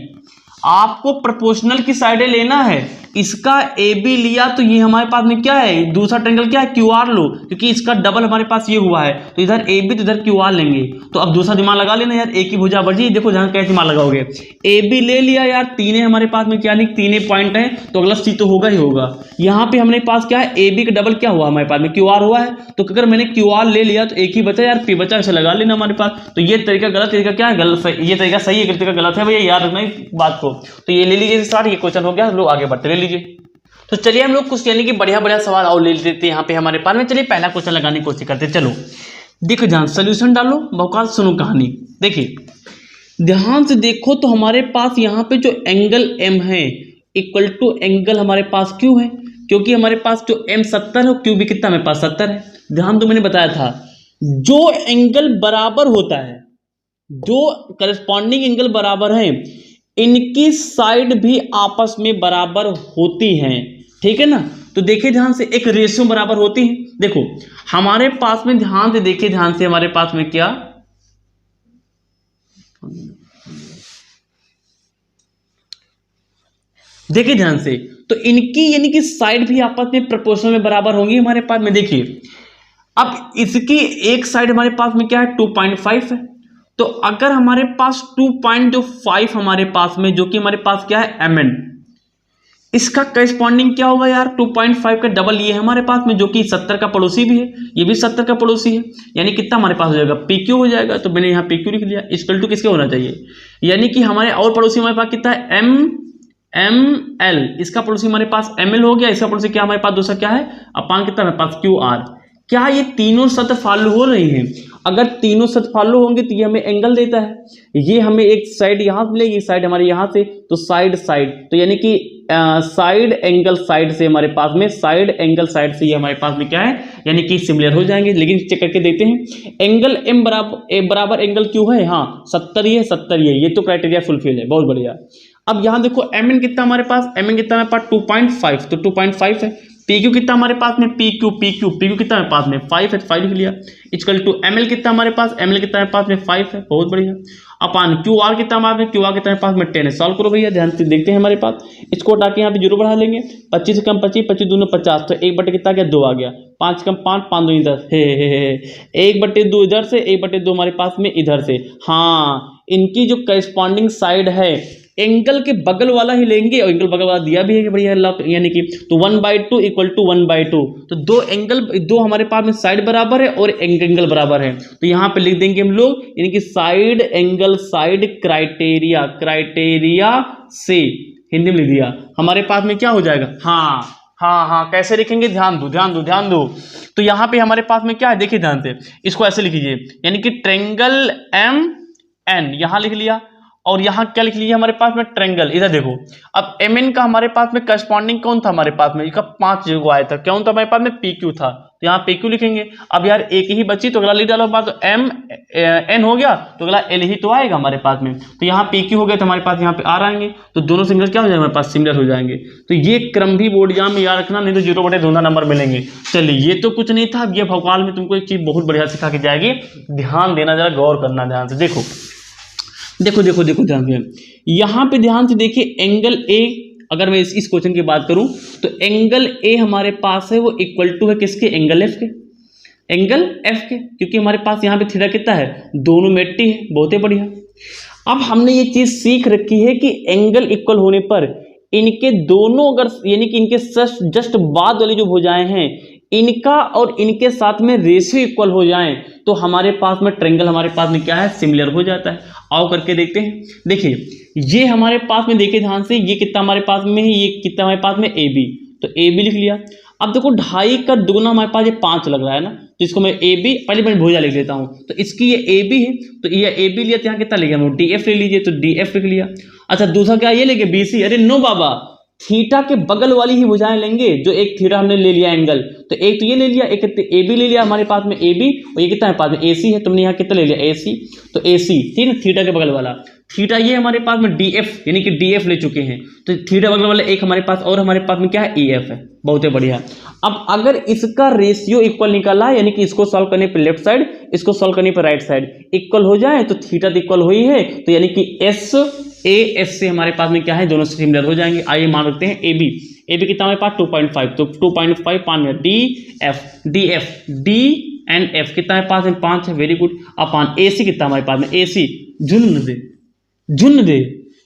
आपको प्रोपोर्शनल की साइडें लेना है, इसका ए बी लिया तो ये हमारे पास में क्या है, दूसरा ट्रायंगल क्या है, क्यू आर लो, क्योंकि इसका डबल हमारे पास ये हुआ है, तो इधर ए बी तो इधर क्यू आर लेंगे। तो अब दूसरा दिमाग लगा लेना यार, ए की भुजा बढ़ी, देखो जहां कैसे दिमाग लगाओगे, ए बी ले लिया यार, तीन हमारे पास में क्या नहीं, तीन पॉइंट है, तो अगला सी तो होगा ही होगा। यहाँ पे हमारे पास क्या है, ए बी का डबल क्या हुआ हमारे पास में, क्यू आर हुआ है, तो अगर मैंने क्यू आर ले लिया तो एक ही बचा यार, पी बचा, इसे लगा लेना हमारे पास। तो ये तरीका गलत, तरीका क्या है, गलत, ये तरीका सही है, तरीका गलत है भैया, याद रखना इस बात को। तो ये ले लीजिए स्टार्ट, ये क्वेश्चन हो गया, लोग आगे बढ़ते ले लीजिए। तो चलिए हम लोग कुछ यानी कि बढ़िया बढ़िया सवाल और ले लेते हैं यहाँ पे हमारे पास में। चलिए पहला क्वेश्चन लगाने की कोशिश करते हैं। चलो देखो ध्यान, सोल्यूशन डालो, बौकाल सुनो कहानी। देखिए ध्यान से देखो, तो हमारे पास यहाँ पे जो एंगल एम है इक्वल टू एंगल हमारे पास क्यू है, क्योंकि हमारे पास जो एम 70 है, क्यू भी कितना हमारे पास 70 है। ध्यान तो मैंने बताया था, जो एंगल बराबर होता है, जो करस्पॉन्डिंग एंगल बराबर है, इनकी साइड भी आपस में बराबर होती हैं, ठीक है ना। तो देखिए ध्यान से, एक रेशियो बराबर होती है। देखो हमारे पास में ध्यान से देखिए, ध्यान से हमारे पास में क्या, देखिए ध्यान से, तो इनकी यानी कि साइड भी आपस में प्रोपोर्शनल में बराबर होंगी हमारे पास में। देखिए अब इसकी एक साइड हमारे पास में क्या है, 2.5 है, तो अगर हमारे पास 2.5 हमारे पास में, जो कि हमारे पास क्या है mn, इसका करस्पॉन्डिंग क्या होगा यार, 2.5 का डबल ये है हमारे पास में, जो कि 70 का पड़ोसी भी है, ये भी 70 का पड़ोसी है, यानी कितना हमारे पास हो जाएगा, PQ हो जाएगा। तो मैंने यहाँ PQ लिख लिया, इक्वल टू किसके होना चाहिए, यानी कि हमारे और पड़ोसी हमारे पास कितना है, ML, इसका पड़ोसी हमारे पास ML हो गया, इसका पड़ोसी क्या हमारे पास दूसरा क्या है, अपान कितना हमारे पास QR। क्या ये तीनों सतह फॉलो हो रही हैं? अगर तीनों सतह फॉलो होंगे तो ये हमें एंगल देता है, ये हमें एक साइड यहाँ से मिलेगी, साइड हमारे यहाँ से, तो साइड साइड, तो यानी कि साइड एंगल साइड से हमारे पास में, साइड एंगल साइड से ये हमारे पास में क्या है, यानी कि सिमिलर हो जाएंगे। लेकिन चेक करके देखते हैं, एंगल एम बराबर एंगल क्यों है, हाँ 70 ही है, 70 ही है, ये तो क्राइटेरिया फुलफिल है, बहुत बढ़िया। अब यहाँ देखो mn कितना हमारे पास, mn कितना हमारे पास 2.5, तो 2.5 है। PQ कितना हमारे पास में, PQ कितना हमारे पास में 5 है, 5 लिख लिया। इक्वल टू ML कितना हमारे पास, ML कितना हमारे पास में 5 है, बहुत बढ़िया। अपान QR कितना हमारे में, QR कितना हमारे पास में 10 है। सॉल्व करो भैया, ध्यान से देखते हैं हमारे पास, इसको हटा के यहाँ पे 0 बढ़ा लेंगे, 25 से कम 25, 25 दूनो 50, तो 1/2 कितना गया, 2 आ गया, 5 कम 5, 5 2 इधर, 1/2 इधर से, 1/2 हमारे पास में इधर से। हाँ, इनकी जो करस्पॉन्डिंग साइड है, एंगल के बगल वाला ही लेंगे, और एंगल बगल वाला दिया भी है कि बढ़िया, यानी कि तो 1/2 इक्वल टू 1/2, तो दो एंगल, दो हमारे पास में साइड बराबर है और एंगल बराबर है, तो यहाँ पे लिख देंगे हम लोग, यानी कि side angle side criteria, criteria से हिंदी में लिख दिया, हमारे पास में क्या हो जाएगा, हाँ हाँ हाँ, कैसे लिखेंगे, ध्यान दो ध्यान दो ध्यान दो। तो यहाँ पे हमारे पास में क्या है, देखिए ध्यान से, इसको ऐसे लिख लीजिए, यानी कि ट्रेंगल MN यहाँ लिख लिया, और यहाँ क्या लिख लीजिए हमारे पास में ट्रायंगल, इधर देखो। अब MN का हमारे पास में करस्पॉन्डिंग कौन था हमारे पास में, इसका 5 जगह आया था, कौन था हमारे पास में, PQ था, तो यहाँ PQ लिखेंगे। अब यार एक ही बची, तो अगला लिख डालो बात, तो MN हो गया, तो अगला L ही तो आएगा हमारे पास में, तो यहाँ PQ हो गया, तो हमारे पास यहाँ पे R आएंगे, तो दोनों सिमिलर क्या हो जाएंगे हमारे पास, सिमिलर हो जाएंगे। तो ये क्रम भी बोर्ड एग्जाम में याद रखना, नहीं तो 0/2 नंबर मिलेंगे। चलिए ये तो कुछ नहीं था, ये भोकाल में तुमको एक चीज बहुत बढ़िया सिखा के जाएगी, ध्यान देना, जरा गौर करना ध्यान से। देखो देखो देखो देखो ध्यान से, यहाँ पे ध्यान से देखिए, एंगल ए, अगर मैं इस क्वेश्चन की बात करूं तो एंगल ए हमारे पास है वो इक्वल टू है किसके, एंगल एफ के, एंगल एफ के, क्योंकि हमारे पास यहाँ पे थीटा कितना है, दोनों में 80 है, बहुत ही बढ़िया। अब हमने ये चीज सीख रखी है कि एंगल इक्वल होने पर इनके दोनों, अगर यानी कि इनके जस्ट बाद वाली जो भुजाएं हैं, इनका और इनके साथ में रेशियो इक्वल हो जाएं, तो हमारे पास में ट्रायंगल हमारे पास में क्या है, सिमिलर हो जाता है। आओ करके देखते हैं। देखिए ये हमारे पास में, देखिए ध्यान से, ये कितना हमारे पास में है, ये कितना हमारे पास में AB, तो AB लिख लिया। अब देखो 2.5 का दुगुना हमारे पास ये 5 लग रहा है ना, तो इसको मैं AB, पहले मैं भुजा लिख लेता हूँ, तो इसकी ये AB है, तो ये AB लिया, तो यहाँ कितना ले गया, DF ले लीजिए, तो DF लिख लिया। अच्छा दूसरा क्या ये लेंगे, BC, अरे नो बाबा, थीटा के बगल वाली ही भुजाएं लेंगे, जो एक थीटा हमने ले लिया एंगल, तो एक तो ये ले लिया, एक AB ले लिया हमारे पास में AB, और ये कितना है पास में AC है, तुमने यहाँ कितना ले लिया AC, तो AC ठीक है, थीटा के बगल वाला, थीटा ये हमारे पास में डी एफ यानी कि डी एफ ले चुके हैं, तो थीटा बगल वाला एक हमारे पास और हमारे पास में क्या है ई एफ है। बहुत ही बढ़िया। अब अगर इसका रेशियो इक्वल निकाला है यानी कि इसको सॉल्व करने पर लेफ्ट साइड, इसको सॉल्व करने पर राइट साइड इक्वल हो जाए तो थीटा तो इक्वल हुई है, तो यानी कि एस ए एस से हमारे पास में क्या है, दोनों सिमिलर हो जाएंगे। आइए मान रखते हैं ए बी, ए बी कितना हमारे पास 2.5, तो 2.5 पान D F D and F कितना है पास में 5 है, वेरी गुड। अपान ए सी कितना हमारे पास में, ए सी झुन दे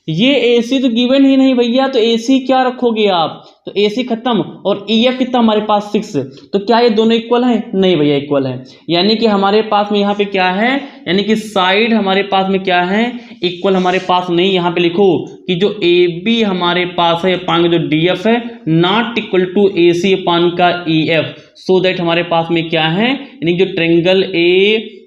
ये AC तो गिवन ही नहीं भैया, तो AC क्या रखोगे आप, तो AC खत्म। और EF कितना हमारे पास 6, तो क्या ये दोनों इक्वल है, नहीं भैया इक्वल है। यानी कि हमारे पास में यहाँ पे क्या है, यानी कि साइड हमारे पास में क्या है, इक्वल हमारे पास नहीं। यहाँ पे लिखो कि जो AB हमारे पास है पान जो DF है नॉट इक्वल टू AC पान का EF, सो दैट हमारे पास में क्या है, यानी जो ट्रेंगल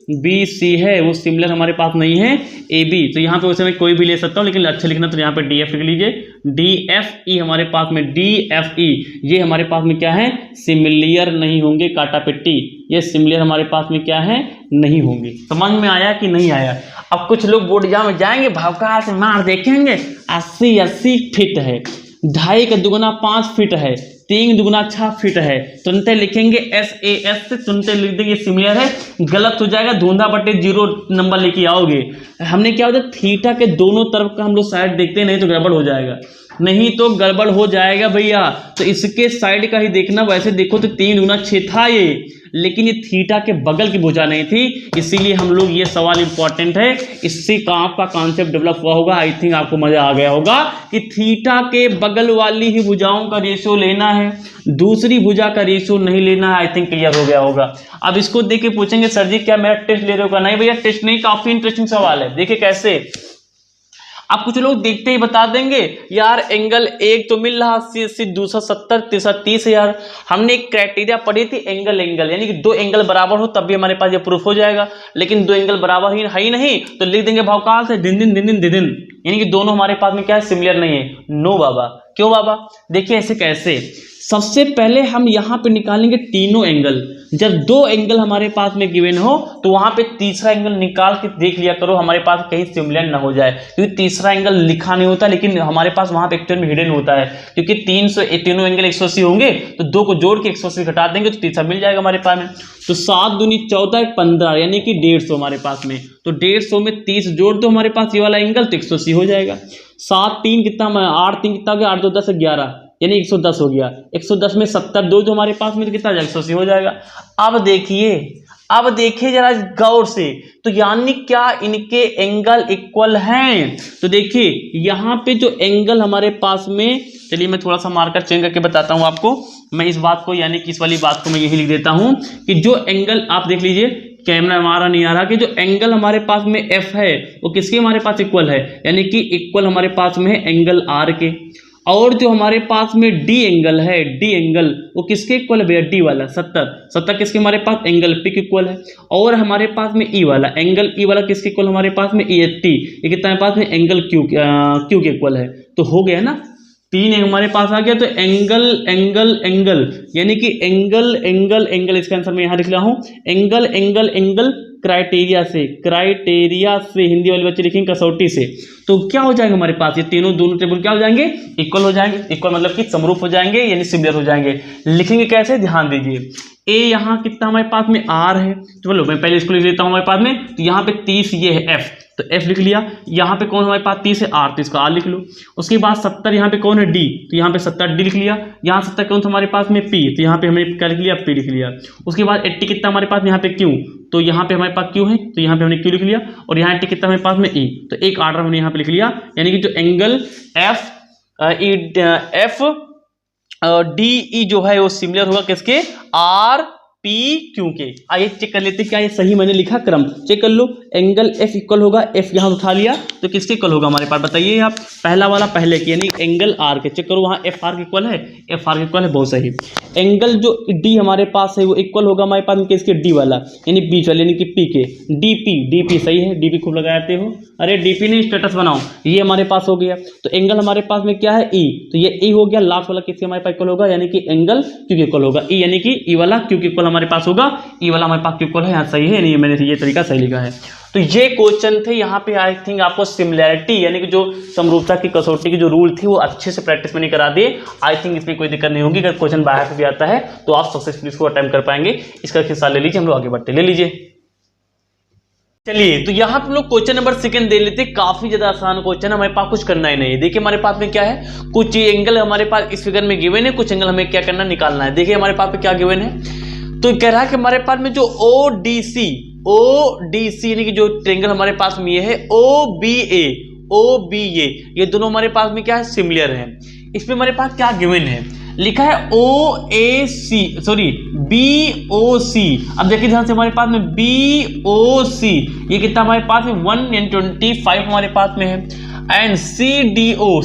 ABC है वो सिमिलर हमारे पास नहीं है AB। तो यहाँ पे वैसे मैं कोई भी ले सकता हूँ, लेकिन अच्छा लिखना, तो यहाँ पे DF लिख लीजिए, DFE हमारे पास में DFE ये हमारे पास में क्या है, सिमिलर नहीं होंगे। काटा पिट्टी ये सिमिलर हमारे पास में क्या है, नहीं होंगे। समझ में आया कि नहीं आया। अब कुछ लोग बोर्ड एग्जाम में जाएंगे, भौकाल से मार देखेंगे 80 फीट है, 2.5 का दुगुना 5 फीट है, 3 दुगुना 6 फीट है, तुरंत लिखेंगे SAS से, तुरंत लिख देंगे सिमिलर है। गलत हो जाएगा, धुंधा बटे 0 नंबर लेके आओगे। हमने क्या होता है, थीटा के दोनों तरफ का हम लोग साइड देखते हैं, नहीं तो गड़बड़ हो जाएगा, नहीं तो गड़बड़ हो जाएगा भैया। तो इसके साइड का ही देखना, वैसे देखो तो 3 दुगुना 6 था ये, लेकिन ये थीटा के बगल की भुजा नहीं थी, इसीलिए हम लोग ये सवाल इंपॉर्टेंट है, इससे आपका कॉन्सेप्ट डेवलप हुआ होगा। आई थिंक आपको मजा आ गया होगा कि थीटा के बगल वाली ही भुजाओं का रेशियो लेना है, दूसरी भुजा का रेशियो नहीं लेना है। आई थिंक क्लियर हो गया होगा। अब इसको देख के पूछेंगे सर जी क्या मेरा टेस्ट ले रहे हो, नहीं भैया टेस्ट नहीं, काफी इंटरेस्टिंग सवाल है। देखिए कैसे, अब कुछ लोग देखते ही बता देंगे यार एंगल एक तो मिल रहा 80 दूसरा 70 तीसरा 30 यार। हमने एक क्राइटेरिया पढ़ी थी एंगल यानी कि 2 एंगल बराबर हो तब भी हमारे पास ये प्रूफ हो जाएगा, लेकिन 2 एंगल बराबर ही है ही नहीं, तो लिख देंगे भावकाल से दिन यानी कि दोनों हमारे पास में क्या है, सिमिलर नहीं है। नो बाबा, क्यों बाबा, देखिए ऐसे कैसे, सबसे पहले हम यहाँ पे निकालेंगे तीनों एंगल। जब 2 एंगल हमारे पास में गिवन हो तो वहां पे तीसरा एंगल निकाल के देख लिया करो, हमारे पास कहीं सिमिलर ना हो जाए, क्योंकि तीसरा एंगल लिखा नहीं होता, लेकिन हमारे पास वहां पे एक्चुअल में हिडन होता है। क्योंकि तीनों एंगल 180 होंगे, तो 2 को जोड़ के 180 घटा देंगे तो तीसरा मिल जाएगा हमारे पास में। तो 7 दूनी 14 15 यानी कि 150 हमारे पास में, तो 150 में 30 जोड़ दो हमारे पास ये वाला एंगल, तो 180 हो जाएगा। 7 3 कितना, 8 3 कितना हो गया, 8 2 10 11 यानी 110 हो गया। 110 में 70 दो जो हमारे पास में, तो कितना 180 हो जाएगा। अब देखिए जरा गौर से, तो यानी क्या इनके एंगल इक्वल हैं। तो देखिए यहाँ पे जो एंगल हमारे पास में, चलिए मैं थोड़ा सा मार्कर चेंज करके बताता हूँ आपको। मैं इस बात को यानी कि इस वाली बात को मैं यही लिख देता हूँ कि जो एंगल आप देख लीजिए, कैमरा हमारा नहीं आ रहा, कि जो एंगल हमारे पास में F है वो किसके हमारे पास इक्वल है, यानी कि इक्वल हमारे पास में है एंगल R के। और जो हमारे पास में D एंगल है, D एंगल वो किसके इक्वल है भैया, D वाला 70 किसके हमारे पास एंगल P के इक्वल है। और हमारे पास में E वाला एंगल, E वाला किसके इक्वल हमारे पास में, ET ये कितना हमारे पास में एंगल Q के इक्वल है। तो हो गया ना, 3 हमारे पास आ गया। तो एंगल यानी कि एंगल इसका आंसर मैं यहाँ लिख रहा हूँ, एंगल क्राइटेरिया से हिंदी वाले बच्चे लिखेंगे कसौटी से। तो क्या हो जाएगा हमारे पास, ये दोनों टेबल क्या हो जाएंगे, इक्वल हो जाएंगे। इक्वल मतलब कि समरूप हो जाएंगे यानी सिमिलर हो जाएंगे। लिखेंगे कैसे, ध्यान दीजिए। ए यहाँ कितना हमारे पास में R है, तो बोलो मैं पहले इसको लिख लेता हूँ हमारे पास में। तो यहाँ पे 30 ये है F, तो F लिख लिया। यहाँ पे कौन हमारे पास 30 है R, तो इसका R लिख लो। उसके बाद 70 यहाँ पे कौन है D, तो यहाँ पे 70 D लिख लिया। यहाँ 70 कौन था हमारे पास में P, तो यहाँ पे हमने क्या लिख लिया, P लिख लिया। उसके बाद 80 कितना हमारे पास में यहाँ पे Q, तो यहाँ पे हमारे पास Q है, तो यहाँ पे हमने Q लिख लिया। और यहाँ 80 कितना हमारे पास में E, तो एक आर्डर हमने यहाँ पे लिख लिया। यानी कि जो एंगल DE जो है वो सिमिलर होगा किसके, RP Q के। आइए चेक कर लेते क्या ये सही मैंने लिखा क्रम, चेक कर लो। एंगल F इक्वल होगा, F यहाँ उठा लिया तो किसके इक्वल होगा हमारे पास, बताइए आप। पहला वाला पहले की यानी एंगल R के, चेक करो वहाँ FR के इक्वल है, FR के इक्वल है, बहुत सही। एंगल जो D हमारे पास है वो इक्वल होगा हमारे पास में किसके, D वाला यानी बीच वाले यानी कि P के। DP सही है, DP खूब लगाते हो, अरे DP नहीं स्टेटस बनाओ, ये हमारे पास हो गया। तो एंगल हमारे पास में क्या है, E, तो ये E हो गया। लास्ट वाला किसके हमारे पास इक्वल होगा, यानी कि एंगल Q के इक्वल होगा। E यानी कि E वाला Q के इक्वल हमारे पास होगा, E वाला हमारे पास Q इक्वल है, यहाँ सही है, नहीं मैंने ये तरीका सही लिखा है। तो ये क्वेश्चन थे। यहाँ पे आई थिंक आपको सिमिलैरिटी यानी कि जो समरूपता की कसौटी की जो रूल थी वो अच्छे से प्रैक्टिस में नहीं करा दिए। आई थिंक इसमें कोई दिक्कत नहीं होगी। अगर क्वेश्चन बाहर से भी आता है तो आप सक्सेसफुली इसको अटेम्प्ट कर पाएंगे। इसका हिस्सा ले लीजिए, हम लोग आगे बढ़ते, ले लीजिए। चलिए, तो यहाँ पे लोग क्वेश्चन नंबर 2 दे लेते। काफी ज्यादा आसान क्वेश्चन, हमारे पास कुछ करना ही नहीं है। देखिए हमारे पास में क्या है, कुछ एंगल हमारे पास इस फिगर में गिवन है, कुछ एंगल हमें क्या करना, निकालना है। देखिए हमारे पास में क्या गिवन है, तो कह रहा है कि हमारे पास में जो ओडीसी यानी कि जो ट्रायंगल हमारे पास में ये है, ओबीए ये दोनों हमारे पास में क्या है, सिमिलर है। इसमें हमारे पास क्या गिवन है, लिखा है बीओसी। अब देखिए ध्यान से, हमारे पास में बीओसी ये कितना हमारे पास में 125 हमारे पास में है। एंड सीडीओ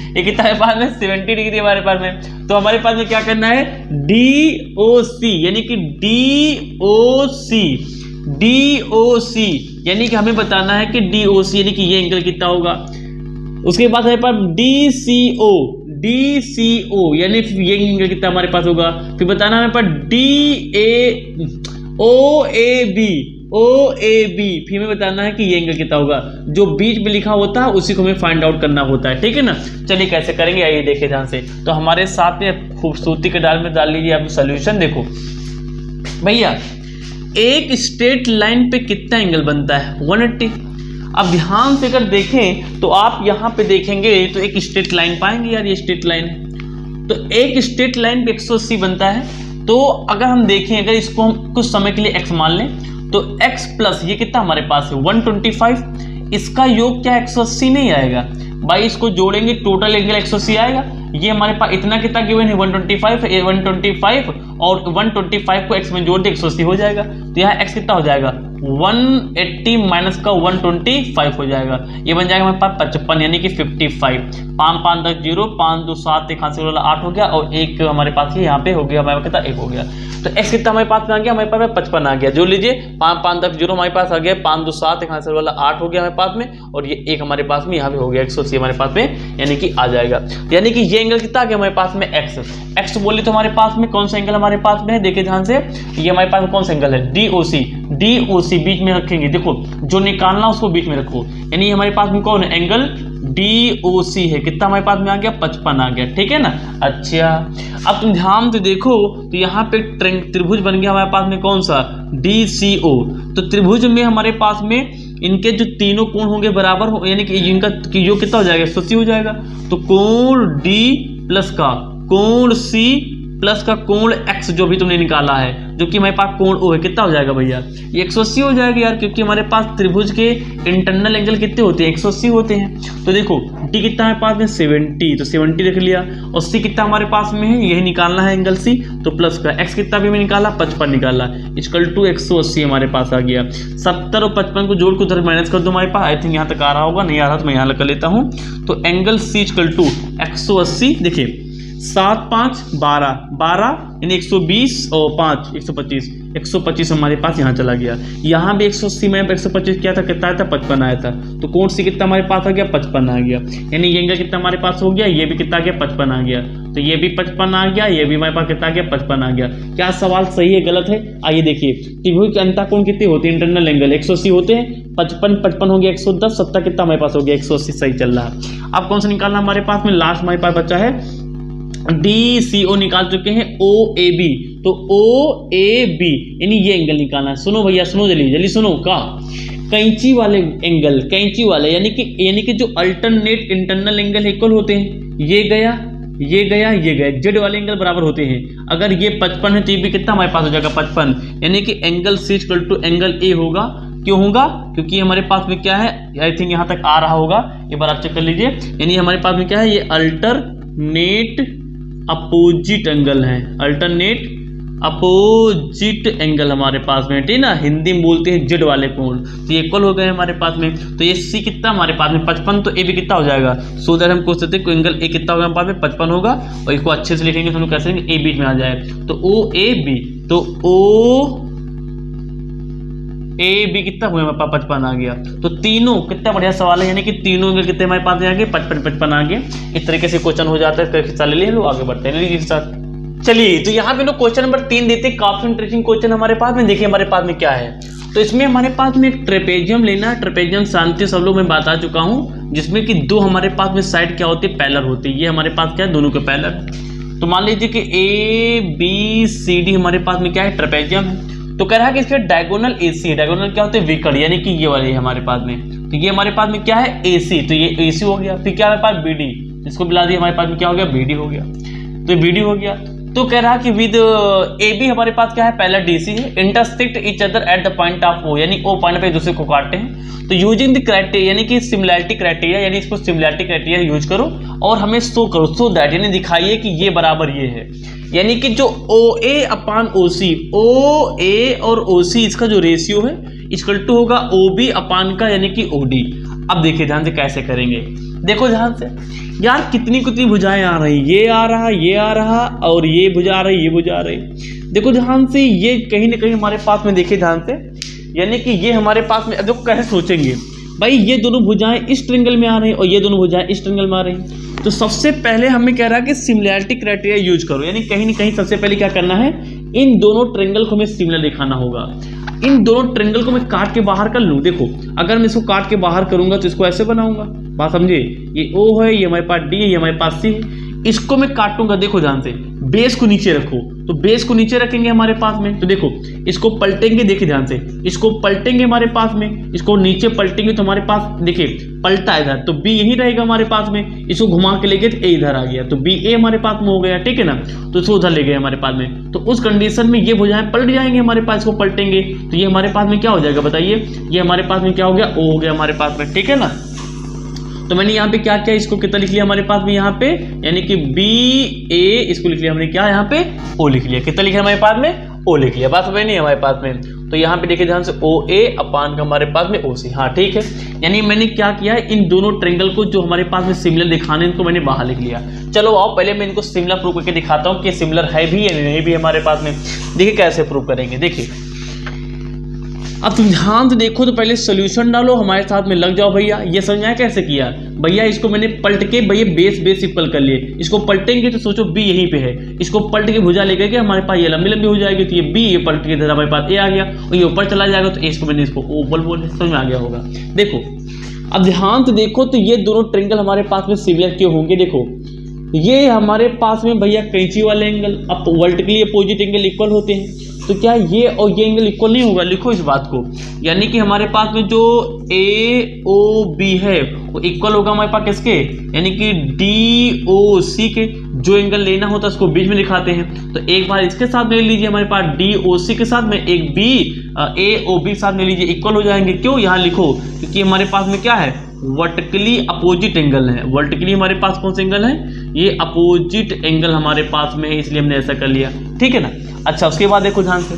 ये कितना है पास में, 70 डिग्री हमारे पास में। तो हमारे पास में क्या करना है, डीओसी यानी कि डीओसी यानी कि हमें बताना है कि डीओसी यानी कि ये एंगल कितना होगा। उसके बाद हमारे पास डीसीओ यानी ये एंगल कितना हमारे पास होगा। फिर बताना हमारे पास ओएबी फिर हमें बताना है कि ये एंगल कितना होगा। जो बीच में लिखा होता है उसी को हमें फाइंड आउट करना होता है, ठीक है ना। चलिए कैसे करेंगे, आइए देखिए ध्यान से। तो हमारे साथ में खूबसूरती के डाल में डाल लीजिए आप सोल्यूशन। देखो भैया, एक स्ट्रेट लाइन पे कितना एंगल बनता है, 180। अब ध्यान से अगर देखें तो आप यहाँ पे देखेंगे तो एक स्ट्रेट लाइन पाएंगे, यार ये स्ट्रेट लाइन है। तो एक स्ट्रेट लाइन पे 180 बनता है। तो अगर हम देखें, अगर इसको हम कुछ समय के लिए x मान लें, तो x प्लस ये कितना हमारे पास है 125, इसका योग क्या 180 नहीं आएगा भाई, इसको जोड़ेंगे टोटल एंगल 180 आएगा। ये हमारे पास इतना कितना गिवन है 125 और 125 को x में जोड़ दे 180 हो जाएगा। तो यहाँ x कितना हो जाएगा 180 माइनस का 125 हो जाएगा। ये बन जाएगा हमारे पास 55 यानी कि 55। 5 5 10 0 5 2 7 1 हाथ से वाला 8 हो गया और एक हमारे पास यहाँ पे हो गया, हमारे कितना 1 हो गया। तो x कितना हमारे पास में आ गया, हमारे पास में 55 आ गया। जो लीजिए 5 5 10 0 हमारे पास आ गया, 5 2 7 1 हाथ से वाला 8 हो गया हमारे पास में, और ये एक हमारे पास में यहाँ पे हो गया 180 हमारे पास में यानी कि आ जाएगा। यानी कि ये एंगल कितना आ गया हमारे पास में x बोले तो हमारे पास में कौन सा एंगल हमारे पास में है, देखिए ध्यान से। ये हमारे पास में कौन सा एंगल है, डीओसी बीच में रखेंगे। देखो जो निकालना उसको बीच में रखो, यानी हमारे पास में कौन है, एंगल डीओसी है। कितना हमारे पास में आ गया 55 आ गया, ठीक है ना। अच्छा अब तुम ध्यान से देखो तो यहाँ पे त्रिभुज बन गया हमारे पास में कौन सा, डीसीओ। तो त्रिभुज में हमारे पास में इनके जो तीनों कोण होंगे बराबर हो, यानी कि इनका योग कितना हो जाएगा 180 हो जाएगा। तो कोण डी प्लस का कोण सी प्लस का कोण x जो भी तुमने निकाला है, जो कि हमारे पास कोण O है, कितना हो जाएगा भैया, ये 180 हो जाएगा यार, क्योंकि हमारे पास त्रिभुज के इंटरनल एंगल कितने होते हैं 180 होते हैं। तो देखो D कितना हमारे पास में 70, तो 70 रख लिया, और C कितना हमारे पास में है, यही निकालना है एंगल C, तो प्लस का x कितना भी में निकाला 55 निकाला, इक्वल टू 180 हमारे पास आ गया। 70 और 55 को जोड़ के उधर माइनस कर दो, हमारे पास आई थिंक यहाँ तक आ रहा होगा, नहीं आ रहा तो मैं यहाँ कर लेता हूँ। तो एंगल C इक्वल टू 180, देखिए 7 5 12 यानी 120 और 5 125 हमारे पास यहाँ चला गया। यहाँ भी 180 में 125 क्या था, कितना आया था 55 आया था। तो कोण से कितना हमारे पास आ गया 55 आ गया, यानी ये एंगल कितना हमारे पास हो गया, ये भी कितना आ गया 55 आ गया। तो ये भी 55 आ गया, ये भी हमारे पास कितना आ गया 55 आ गया। क्या सवाल सही है गलत है, आइए देखिए। त्रिभुज के अंतःकोण कितने होते हैं, इंटरनल एंगल 180 होते हैं। 55 हो गया 110, 70 कितना हमारे पास हो गया 180, सही चल रहा है। अब कौन सा निकालना हमारे पास में, लास्ट हमारे पास बचा है DCO निकाल चुके हैं, OAB। तो OAB यानी ये एंगल निकालना है। सुनो भैया सुनो, जल्दी सुनो, का कैंची वाले एंगल, कैंची वाले यानी कि जो अल्टरनेट इंटरनल एंगल इक्वल होते हैं, ये गया ये गया ये गया, जेड वाले एंगल बराबर होते हैं। अगर ये 55 है तो ये भी कितना हमारे पास हो जाएगा 55, यानी कि angle C equal to angle A होगा। क्यों होगा, क्योंकि हमारे पास में क्या है, आई थिंक यहाँ तक आ रहा होगा, एक बार आप चेक कर लीजिए। यानी हमारे पास में क्या है, ये अल्टरनेट अपोजिट एंगल है, अल्टरनेट अपोजिट एंगल हमारे पास में, ठीक है ना। हिंदी में बोलते हैं जेड वाले कोण। तो ये इक्वल हो गए हमारे पास में। तो ये C कितना हमारे पास में 55, तो A भी कितना हो जाएगा। सो दैट हम पूछ सकते हैं एंगल A कितना होगा हमारे पास में 55 होगा, और इसको अच्छे से लिखेंगे तो हम लोग कैसे लिखेंगे, A बीच में आ जाए। तो OAB, तो OAB कितना हुआ हमारे पास 55 आ गया। तो तीनों कितना बढ़िया सवाल है, यानी कि तीनों एंगल कितने हमारे पास आ गए 55 आ गए। इस तरीके से क्वेश्चन हो जाता है। हिस्सा ले लिए लोग, आगे बढ़ते हैं साथ। चलिए तो यहाँ पे लोग क्वेश्चन नंबर 3 देते हैं, काफी इंटरेस्टिंग क्वेश्चन हमारे पास में। देखिए हमारे पास में क्या है, तो इसमें हमारे पास में एक ट्रेपेजियम लेना है। ट्रेपेजियम शांति सब लोग मैं बता चुका हूँ, जिसमें कि दो हमारे पास में साइड क्या होती है, पैरेलल होती है। ये हमारे पास क्या है, दोनों के पैरेलल। तो मान लीजिए कि ABCD हमारे पास में क्या है, ट्रेपेजियम है। तो कह रहा है कि इसके डायगोनल AC, डायगोनल क्या होते हैं, विकर्ण, यानी कि ये वाले हमारे पास में। तो ये हमारे पास में क्या है, AC, तो ये AC हो गया। फिर क्या हमारे पास BD, इसको मिला दिया, हमारे पास में क्या हो गया, BD हो गया। तो BD हो गया। तो कह रहा कि विद AB हमारे पास क्या है, पहला DC है, intersect each other at the point of O, यानी O पॉइंट पे एक दूसरे को काटते हैं। तो यूजिंग द क्राइटेरिया, यानी कि सिमिलैरिटी क्राइटेरिया, यानी इसको सिमिलैरिटी क्राइटेरिया यूज करो और हमें शो करो, सो दैट, यानी दिखाइए कि ये बराबर ये है। यानी कि जो OA अपान OC, OA और OC इसका जो रेशियो है इक्वल टू होगा OB अपान का यानी कि OD। अब देखिए ध्यान से कैसे करेंगे, देखो ध्यान से यार, कितनी कितनी भुजाएं आ रही, ये आ रहा, ये आ रहा, और ये भुजा आ रही, ये भुजा आ रही। देखो ध्यान से, ये कहीं ना कहीं हमारे पास में, देखिए ध्यान से, यानी कि ये हमारे पास में, अब देखो कैसे सोचेंगे भाई, ये दोनों भुजाएं इस ट्रायंगल में आ रही और ये दोनों भुजाएं इस ट्रायंगल में आ रही। तो सबसे पहले हमें कह रहा है कि सिमिलैरिटी क्राइटेरिया यूज करो, यानी कहीं ना कहीं सबसे पहले क्या करना है, इन दोनों ट्रायंगल को हमें सिमिलर दिखाना होगा। इन दोनों ट्रायंगल को मैं काट के बाहर कर लूं। देखो अगर मैं इसको काट के बाहर करूंगा तो इसको ऐसे बनाऊंगा, बात समझे, ये O है, ये हमारे पास D है, ये हमारे पास C है। इसको मैं काटूंगा, देखो ध्यान से, बेस को नीचे रखो, तो बेस को नीचे रखेंगे हमारे पास में, तो देखो इसको पलटेंगे, देखिए ध्यान से, इसको पलटेंगे हमारे पास में, इसको नीचे पलटेंगे तो हमारे पास देखिए पलटा इधर, तो B यही रहेगा हमारे पास में। इसको घुमा के ले गए तो A इधर आ गया, तो BA हमारे पास में हो गया, ठीक है ना। तो इसको उधर ले गए हमारे पास में, तो उस कंडीशन में ये भुजाएं पलट जाएंगे हमारे पास, इसको पलटेंगे तो ये हमारे पास में क्या हो जाएगा, बताइए, ये हमारे पास में क्या हो गया, O हो गया हमारे पास में, ठीक है ना। तो मैंने यहाँ पे क्या किया, इसको कितना लिख लिया हमारे पास में यहाँ पे, यानी कि BA, इसको लिख लिया हमने क्या यहाँ पे, O लिख लिया। कितना लिखा हमारे पास में, O लिख लिया, बात समझ नहीं हमारे पास में। तो यहाँ पे देखिए ध्यान से, OA अपान का हमारे पास में OC, हाँ ठीक है। यानी मैंने क्या किया है, इन दोनों ट्रायंगल को जो हमारे पास में सिमिलर दिखाने, इनको मैंने बाहर लिख लिया। चलो आओ पहले मैं इनको सिमिलर प्रूव करके दिखाता हूँ कि सिमिलर है भी या नहीं भी हमारे पास में। देखिए कैसे प्रूव करेंगे, देखिए अब तुम ध्यान से देखो, तो पहले सोल्यूशन डालो, हमारे साथ में लग जाओ भैया। ये समझाया कैसे किया भैया, इसको मैंने पलट के भैया बेस इक्वल कर लिए, इसको पलटेंगे तो सोचो B यहीं पे है, इसको पलट के भुजा लेकर के हमारे पास ये लंबी लंबी हो जाएगी, तो ये B, ये पलट के इधर हमारे पास A आ गया और ये ऊपर चला जाएगा, तो इसको मैंने इसको ओवल बोले, समझ में आ गया होगा। देखो अब ध्यान से देखो, तो ये दोनों ट्रायंगल हमारे पास में सिमिलर क्यों होंगे, देखो ये हमारे पास में भैया कैंची वाले एंगल, अब वर्टिकली अपोजिट एंगल इक्वल होते हैं, तो क्या ये और ये एंगल इक्वल नहीं होगा, लिखो इस बात को। यानी कि हमारे पास में जो AOB है वो इक्वल होगा हमारे पास किसके, यानी कि DOC के। जो एंगल लेना होता है उसको बीच में दिखाते हैं, तो एक बार इसके साथ ले लीजिए हमारे पास DOC के साथ में, एक AOB के साथ ले लीजिए, इक्वल हो जाएंगे। क्यों, यहाँ लिखो क्योंकि हमारे पास में क्या है, वर्टिकली अपोजिट एंगल है। वर्टिकली हमारे पास कौन सा एंगल है, ये अपोजिट एंगल हमारे पास में है, इसलिए हमने ऐसा कर लिया, ठीक है ना। अच्छा उसके बाद देखो ध्यान से,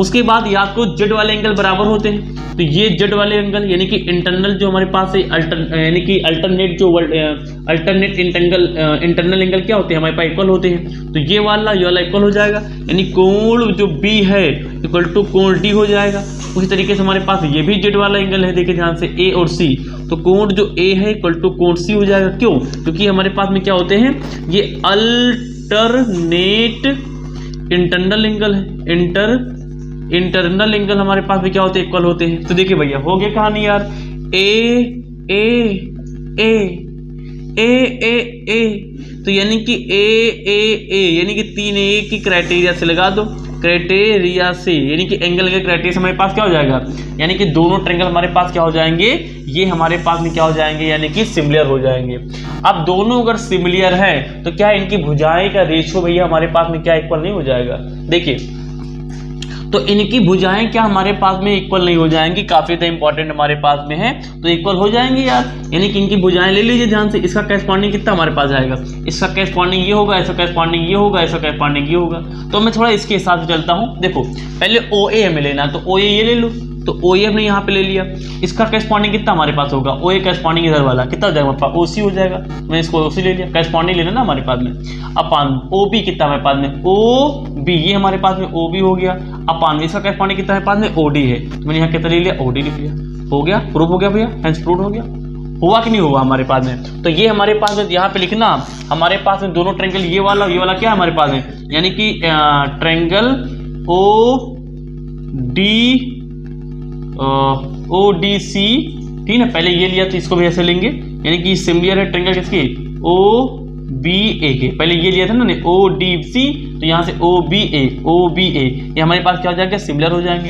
उसके बाद याद करो जेड वाले एंगल बराबर होते हैं, तो ये जेड वाले एंगल यानी कि इंटरनल जो हमारे पास है, यानी कि अल्टरनेट जो अल्टरनेट इंटरनल एंगल क्या होते हैं हमारे पास, इक्वल होते हैं। तो ये वाला इक्वल हो जाएगा, यानी कोण जो B है इक्वल टू कोण D हो जाएगा। उसी तरीके से हमारे पास ये भी जेड वाला एंगल है, देखिए ध्यान से, A और C, तो कोण जो A है इक्वल टू कोण C हो जाएगा। क्यों, क्योंकि हमारे पास में क्या होते हैं, ये अल्टरनेट इंटरनल एंगल है, इंटरनल एंगल हमारे पास में क्या होते हैं, इक्वल होते हैं। तो देखिए भैया हो गया कहानी यार, ए, तो यानी कि A यानी कि 3A की क्राइटेरिया से लगा दो, क्राइटेरिया से, यानी कि एंगल के क्राइटेरिया से हमारे पास क्या हो जाएगा, यानी कि दोनों ट्रायंगल हमारे पास क्या हो जाएंगे, ये हमारे पास में क्या हो जाएंगे, यानी कि सिमिलर हो जाएंगे। अब दोनों अगर सिमिलर है तो क्या इनकी भुजाएं का रेशियो भैया हमारे पास में क्या इक्वल नहीं हो जाएगा। देखिए तो इनकी भुजाएं क्या हमारे पास में इक्वल नहीं हो जाएंगी, काफी ज्यादा इंपॉर्टेंट हमारे पास में है, तो इक्वल हो जाएंगी यार। यानी कि इनकी भुजाएं ले लीजिए ध्यान से, इसका करस्पॉन्डिंग कितना हमारे पास आएगा, इसका करस्पॉन्डिंग ये होगा, इसका करस्पॉन्डिंग ये होगा, इसका करस्पॉन्डिंग ये होगा। तो मैं थोड़ा इसके हिसाब से चलता हूँ। देखो पहले OA हमें लेना है, तो OA ये ले लो, तो OA हमने यहाँ पे ले लिया, इसका करस्पॉन्डिंग कितना हमारे पास होगा, OA करस्पॉन्डिंग इधर वाला कितना हो जाएगा हमारे पास, OC हो जाएगा, मैं इसको OC ले लिया, करस्पॉन्डिंग लेना ना हमारे पास में, अपान OB कितना हमारे पास में, OB ये हमारे पास में OB हो गया, अपान इसका करस्पॉन्डिंग कितना हमारे पास में OD है, तो मैंने यहाँ कितना ले लिया, OD लिख लिया, हो गया, प्रूफ हो गया भैया, हेंस प्रूफ हो गया, हुआ कि नहीं हुआ हमारे पास में। तो ये हमारे पास में यहाँ पे लिखना, हमारे पास में दोनों ट्रायंगल ये वाला क्या है हमारे पास में, यानी कि ट्रायंगल ODC, ठीक है। पहले ये लिया तो इसको भी ऐसे लेंगे, यानी कि सिमिलर है ट्रायंगल किसकी, OBA के। पहले ये लिया था ना ODC, तो यहाँ से OBA ये हमारे पास क्या हो जाएगा, सिमिलर हो जाएंगे।